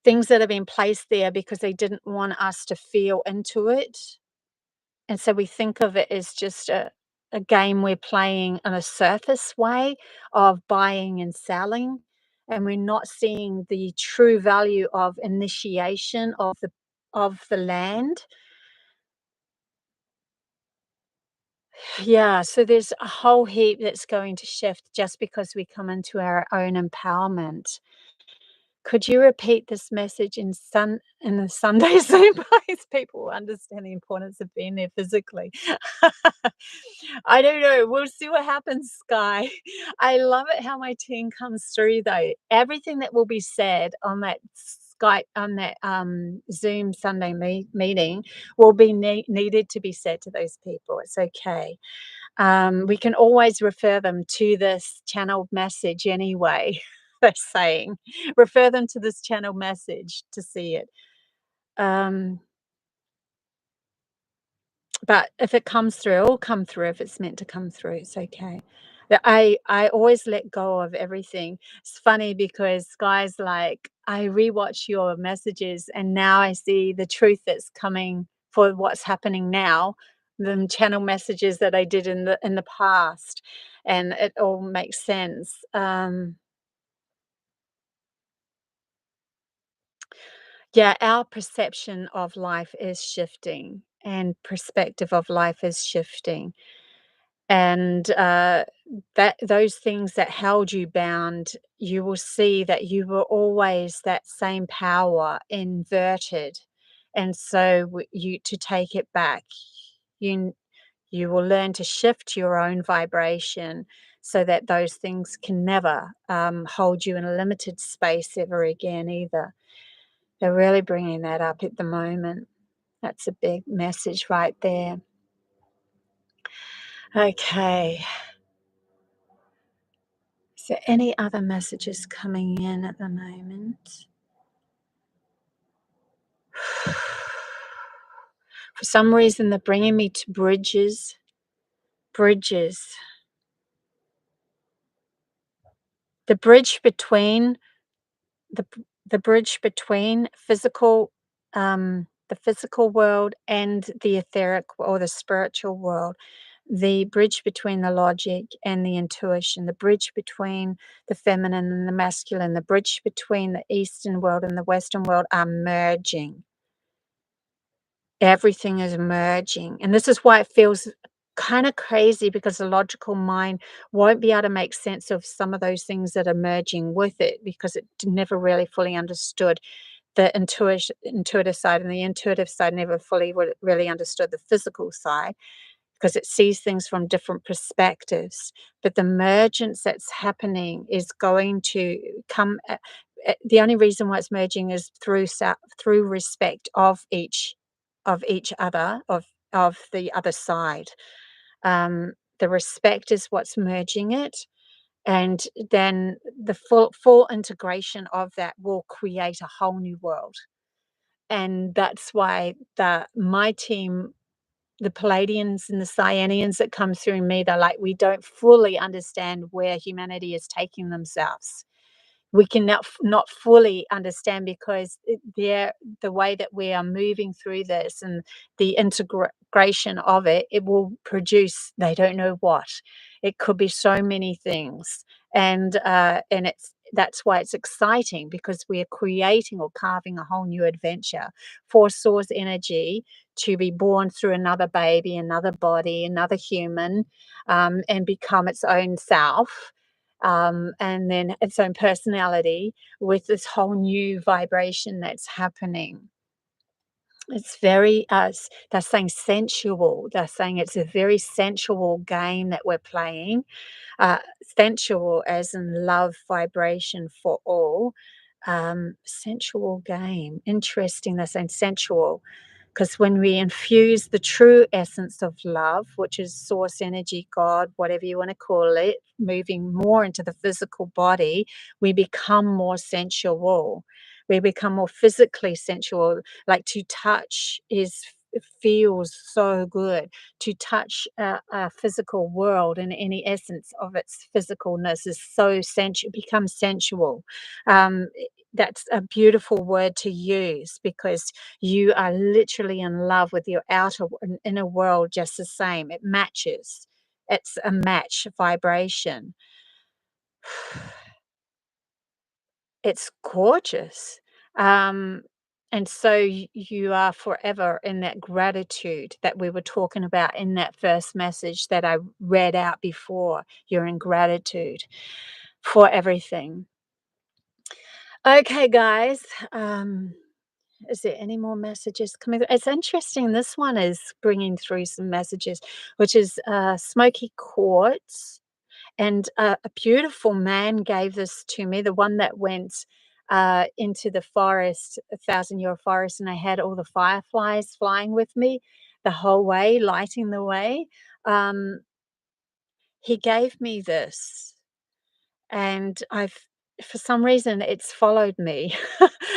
things that have been placed there because they didn't want us to feel into it. And so we think of it as just a game we're playing in a surface way of buying and selling. And we're not seeing the true value of initiation of the land. Yeah, so there's a whole heap that's going to shift just because we come into our own empowerment. Could you repeat this message in the Sunday Zoom, please? People will understand the importance of being there physically. I don't know. We'll see what happens, Sky. I love it how my team comes through, though. Everything that will be said on that Skype, on that Zoom Sunday meeting, will be needed to be said to those people. It's okay. We can always refer them to this channeled message anyway. They're saying, refer them to this channel message to see it. But if it comes through, it'll come through if it's meant to come through. It's okay. I always let go of everything. It's funny because guys, like, I rewatch your messages and now I see the truth that's coming for what's happening now, the channel messages that I did in the past, and it all makes sense. Yeah, our perception of life is shifting and perspective of life is shifting. And that those things that held you bound, you will see that you were always that same power inverted. And so you to take it back, you you will learn to shift your own vibration so that those things can never hold you in a limited space ever again either. They're really bringing that up at the moment. That's a big message right there. Okay. Is there any other messages coming in at the moment? For some reason, they're bringing me to bridges. Bridges. The bridge between the the bridge between the physical world and the etheric or the spiritual world, the bridge between the logic and the intuition, the bridge between the feminine and the masculine, the bridge between the Eastern world and the Western world are merging. Everything is merging, and this is why it feels kind of crazy because the logical mind won't be able to make sense of some of those things that are merging with it because it never really fully understood the intuitive side, and the intuitive side never fully really understood the physical side because it sees things from different perspectives. But the mergence that's happening is going to come. The only reason why it's merging is through respect of each other of the other side. The respect is what's merging it, and then the full integration of that will create a whole new world. And that's why my team, the Pleiadians and the Cyanians that come through me, they're like, we don't fully understand where humanity is taking themselves. We can not fully understand because the way that we are moving through this and the integration of it, it will produce they don't know what. It could be so many things, and that's why it's exciting because we are creating or carving a whole new adventure for source energy to be born through another baby, another body, another human, and become its own self, and then its own personality with this whole new vibration that's happening. It's very, they're saying sensual. They're saying it's a very sensual game that we're playing. Sensual as in love vibration for all. Sensual game. Interesting. They're saying sensual. Because when we infuse the true essence of love, which is source energy, God, whatever you want to call it, moving more into the physical body, we become more sensual. We become more physically sensual. Like to touch it feels so good. To touch a physical world in any essence of its physicalness is so sensual, becomes sensual. Um, that's a beautiful word to use because you are literally in love with your outer and inner world just the same. It matches. It's a match vibration. It's gorgeous. Um, and so you are forever in that gratitude that we were talking about in that first message that I read out before. You're in gratitude for everything. Okay, guys. Is there any more messages coming through? It's interesting. This one is bringing through some messages, which is smoky quartz. And a beautiful man gave this to me, the one that went into the forest, a 1,000-year forest, and I had all the fireflies flying with me the whole way, lighting the way. Um, he gave me this, and for some reason, it's followed me.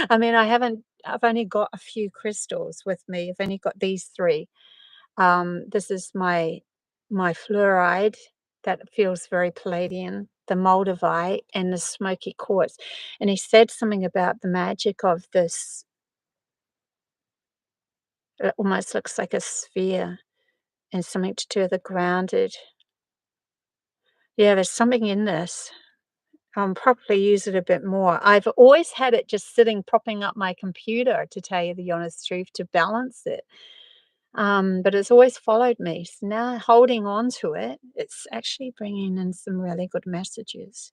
I mean, I've only got a few crystals with me. I've only got these three. This is my fluoride that feels very Pleiadian, the Moldavite, and the smoky quartz. And he said something about the magic of this. It almost looks like a sphere and something to do with the grounded. Yeah, there's something in this. Probably use it a bit more. I've always had it just sitting, propping up my computer, to tell you the honest truth, to balance it. But it's always followed me. So now holding on to it, it's actually bringing in some really good messages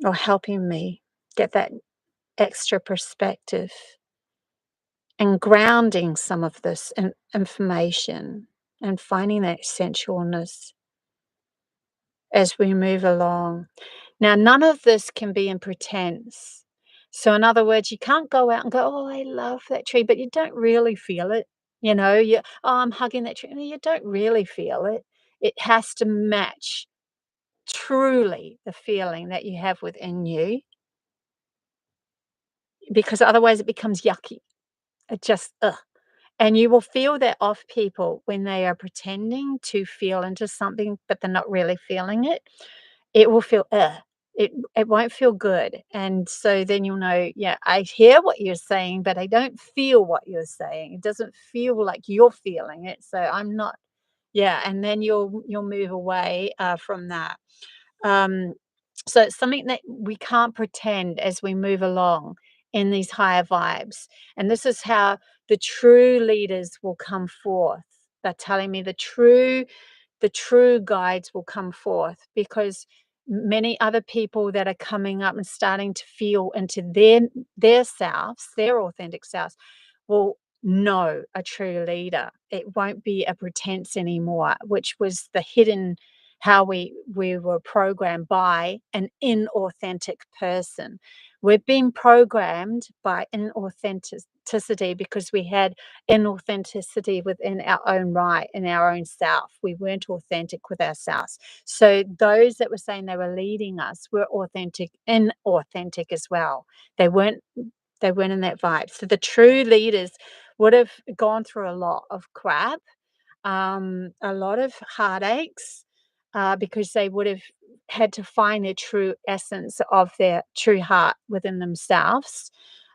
or helping me get that extra perspective and grounding some of this information and finding that sensualness as we move along. Now, none of this can be in pretense. So, in other words, you can't go out and go, "Oh, I love that tree," but you don't really feel it. "Oh, I'm hugging that tree." No, you don't really feel it. It has to match truly the feeling that you have within you, because otherwise it becomes yucky. It just, ugh. And you will feel that off people when they are pretending to feel into something, but they're not really feeling it. It will feel, ugh. It won't feel good. And so then you'll know, yeah, I hear what you're saying, but I don't feel what you're saying. It doesn't feel like you're feeling it. So I'm not, yeah. And then you'll move away from that. Um, so it's something that we can't pretend as we move along in these higher vibes. And this is how the true leaders will come forth. They're telling me the true the true guides will come forth, because many other people that are coming up and starting to feel into their selves, their authentic selves, will know a true leader. It won't be a pretense anymore, which was the hidden, how we were programmed by an inauthentic person. We've been programmed by inauthenticity because we had inauthenticity within our own right, in our own self. We weren't authentic with ourselves. So those that were saying they were leading us were inauthentic as well. They weren't they weren't in that vibe. So the true leaders would have gone through a lot of crap, a lot of heartaches, because they would have had to find their true essence of their true heart within themselves.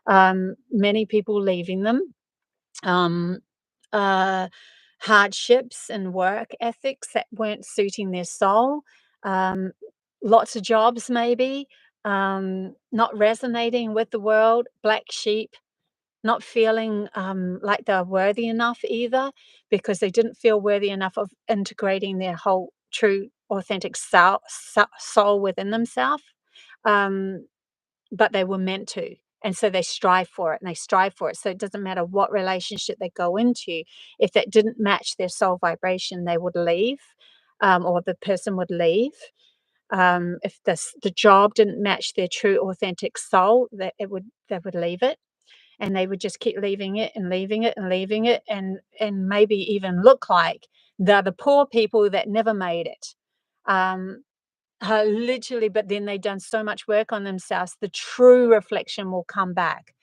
Many people leaving them, um, uh, hardships and work ethics that weren't suiting their soul, um, lots of jobs maybe, not resonating with the world, black sheep, not feeling like they're worthy enough either, because they didn't feel worthy enough of integrating their whole true authentic soul within themselves. Um, but they were meant to. And so they strive for it and they strive for it. So it doesn't matter what relationship they go into, if that didn't match their soul vibration, they would leave, or the person would leave. If the job didn't match their true authentic soul, that they would leave it, and they would just keep leaving it and leaving it and leaving it, and maybe even look like they're the poor people that never made it. Um, literally, but then they've done so much work on themselves, the true reflection will come back.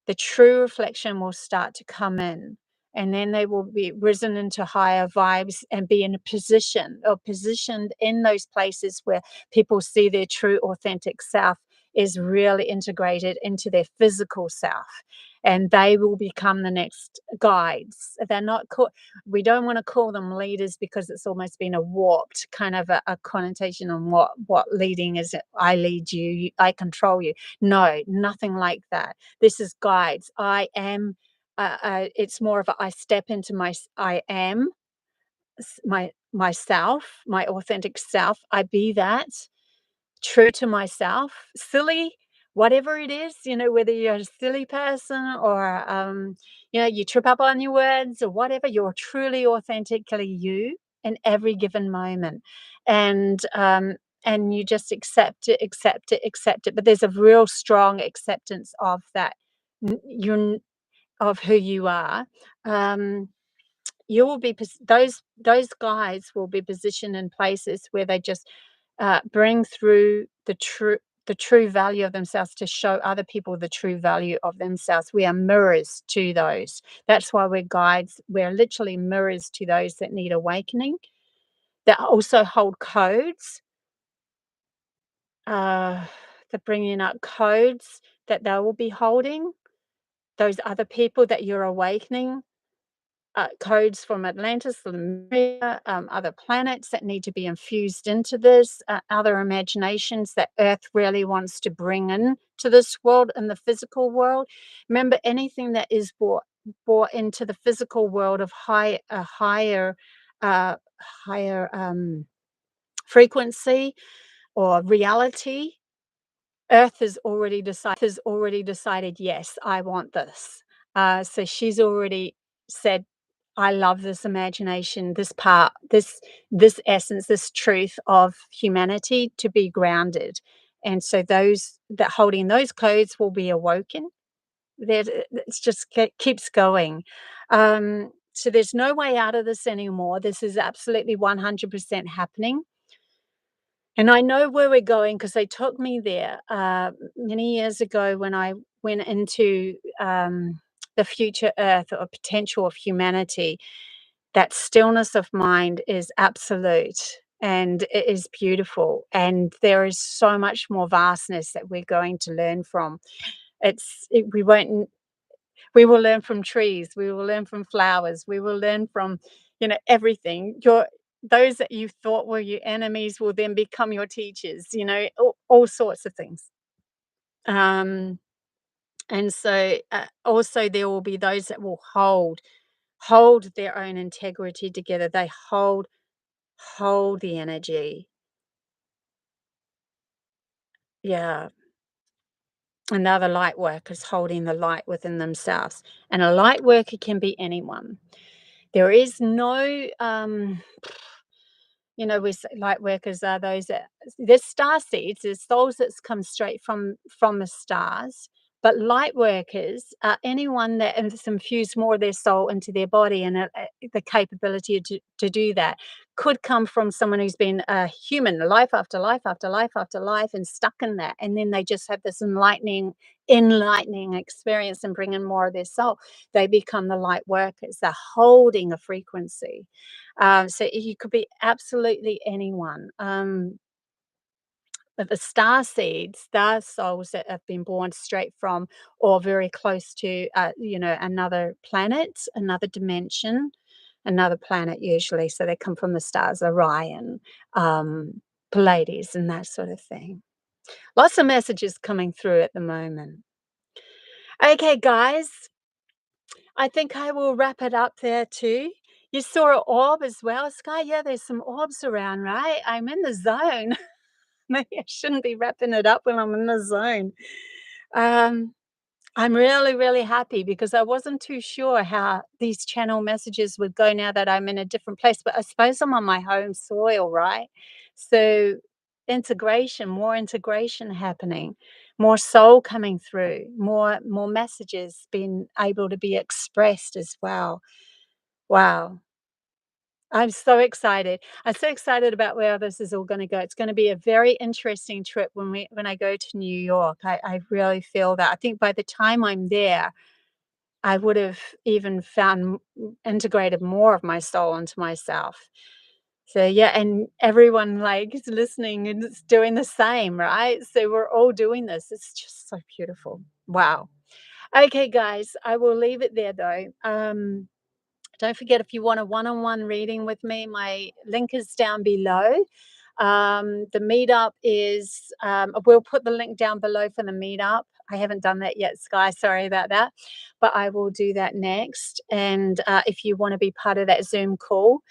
The true reflection will start to come in, and then they will be risen into higher vibes and be in a position, or positioned in those places where people see their true authentic self is really integrated into their physical self, and they will become the next guides. They're not called, we don't want to call them leaders, because it's almost been a warped kind of a connotation on what leading is. I lead you, I control you. No, nothing like that. This is guides. I am, it's more of a, I step into I am, myself, my authentic self. I be that, true to myself, silly, whatever it is, whether you're a silly person, or, you trip up on your words or whatever, you're truly authentically you in every given moment. And you just accept it, accept it, accept it. But there's a real strong acceptance of that, you're, of who you are. Um, you will be those guys will be positioned in places where they just bring through the true value of themselves, to show other people the true value of themselves. We are mirrors to those. That's why we're guides. We're literally mirrors to those that need awakening, that also hold codes. They're bringing up codes that they will be holding, those other people that you're awakening, codes from Atlantis, Lemuria, other planets that need to be infused into this, other imaginations that Earth really wants to bring in to this world and the physical world. Remember, anything that is brought into the physical world of higher, uh, higher frequency or reality, Earth has already decided, yes, I want this. So she's already said, I love this imagination, this part, this essence, this truth of humanity to be grounded. And so those that holding those codes will be awoken. It's just keeps going. So there's no way out of this anymore. This is absolutely 100% happening. And I know where we're going, because they took me there many years ago when I went into the future Earth, or potential of humanity. That stillness of mind is absolute, and it is beautiful. And there is so much more vastness that we're going to learn from. We won't. We will learn from trees. We will learn from flowers. We will learn from, everything. Those that you thought were your enemies will then become your teachers. All sorts of things. Um, and so also there will be those that will hold their own integrity together. They hold the energy. Yeah. And they're the light workers holding the light within themselves. And a light worker can be anyone. There is no, we say light workers are those that there's star seeds, there's souls that's come straight from the stars, but light workers are anyone that has infused more of their soul into their body and the capability to do that. Could come from someone who's been a human life after life after life after life and stuck in that, and then they just have this enlightening experience and bring in more of their soul. They become the light workers. They're holding a frequency, so you could be absolutely anyone. But the star seeds, they're souls that have been born straight from or very close to, another planet, another dimension, another planet usually. So they come from the stars, Orion, um, Pleiades, and that sort of thing. Lots of messages coming through at the moment. Okay, guys, I think I will wrap it up there too. You saw an orb as well, Sky? Yeah, there's some orbs around, right? I'm in the zone. Maybe I shouldn't be wrapping it up when I'm in the zone. Um, I'm really, really happy because I wasn't too sure how these channel messages would go now that I'm in a different place, but I suppose I'm on my home soil, right? So more integration happening, more soul coming through, more messages being able to be expressed as well. Wow. I'm so excited. I'm so excited about where this is all gonna go. It's gonna be a very interesting trip when I go to New York. I really feel that. I think by the time I'm there, I would have even found integrated more of my soul into myself. So, yeah, and everyone, like, is listening and is doing the same, right? So we're all doing this. It's just so beautiful. Wow. Okay, guys, I will leave it there, though. Don't forget, if you want a one-on-one reading with me, my link is down below. The meetup is, we'll put the link down below for the meetup. I haven't done that yet, Sky. Sorry about that. But I will do that next. And if you want to be part of that Zoom call,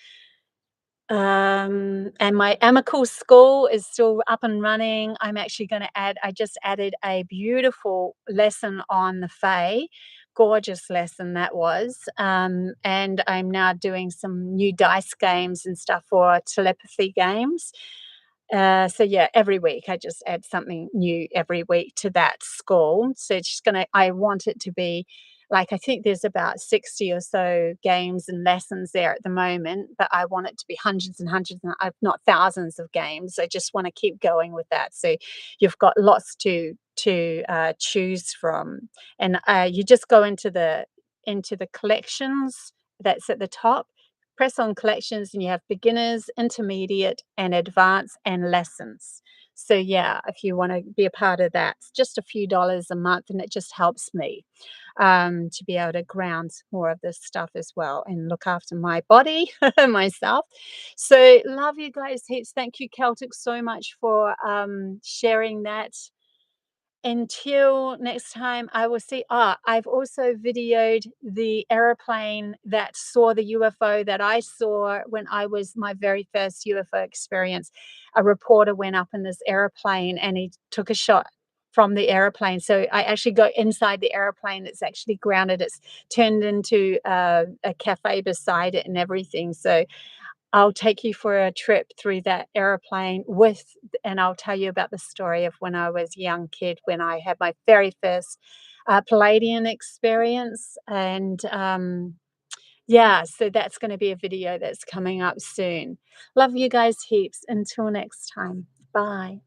and my Amakel school is still up and running. I'm actually going to I just added a beautiful lesson on the Fae. Gorgeous lesson that was. And I'm now doing some new dice games and stuff for telepathy games. So yeah, every week I just add something new every week to that school. So it's just I want it to be like, I think there's about 60 or so games and lessons there at the moment, but I want it to be hundreds and hundreds, and not thousands of games. I just want to keep going with that. So you've got lots to choose from, and you just go into the collections that's at the top. Press on collections, and you have beginners, intermediate, and advanced, and lessons. So yeah, if you want to be a part of that, it's just a few dollars a month, and it just helps me to be able to ground more of this stuff as well and look after my body myself. So love you guys heaps. Thank you, Celtic, so much for sharing that. Until next time, I will see. I've also videoed the aeroplane that saw the UFO that I saw when I was my very first UFO experience. A reporter went up in this airplane and he took a shot from the airplane. So I actually go inside the airplane. It's actually grounded. It's turned into a cafe beside it and everything. So I'll take you for a trip through that aeroplane and I'll tell you about the story of when I was a young kid, when I had my very first Pleiadian experience. And yeah, so that's going to be a video that's coming up soon. Love you guys heaps. Until next time. Bye.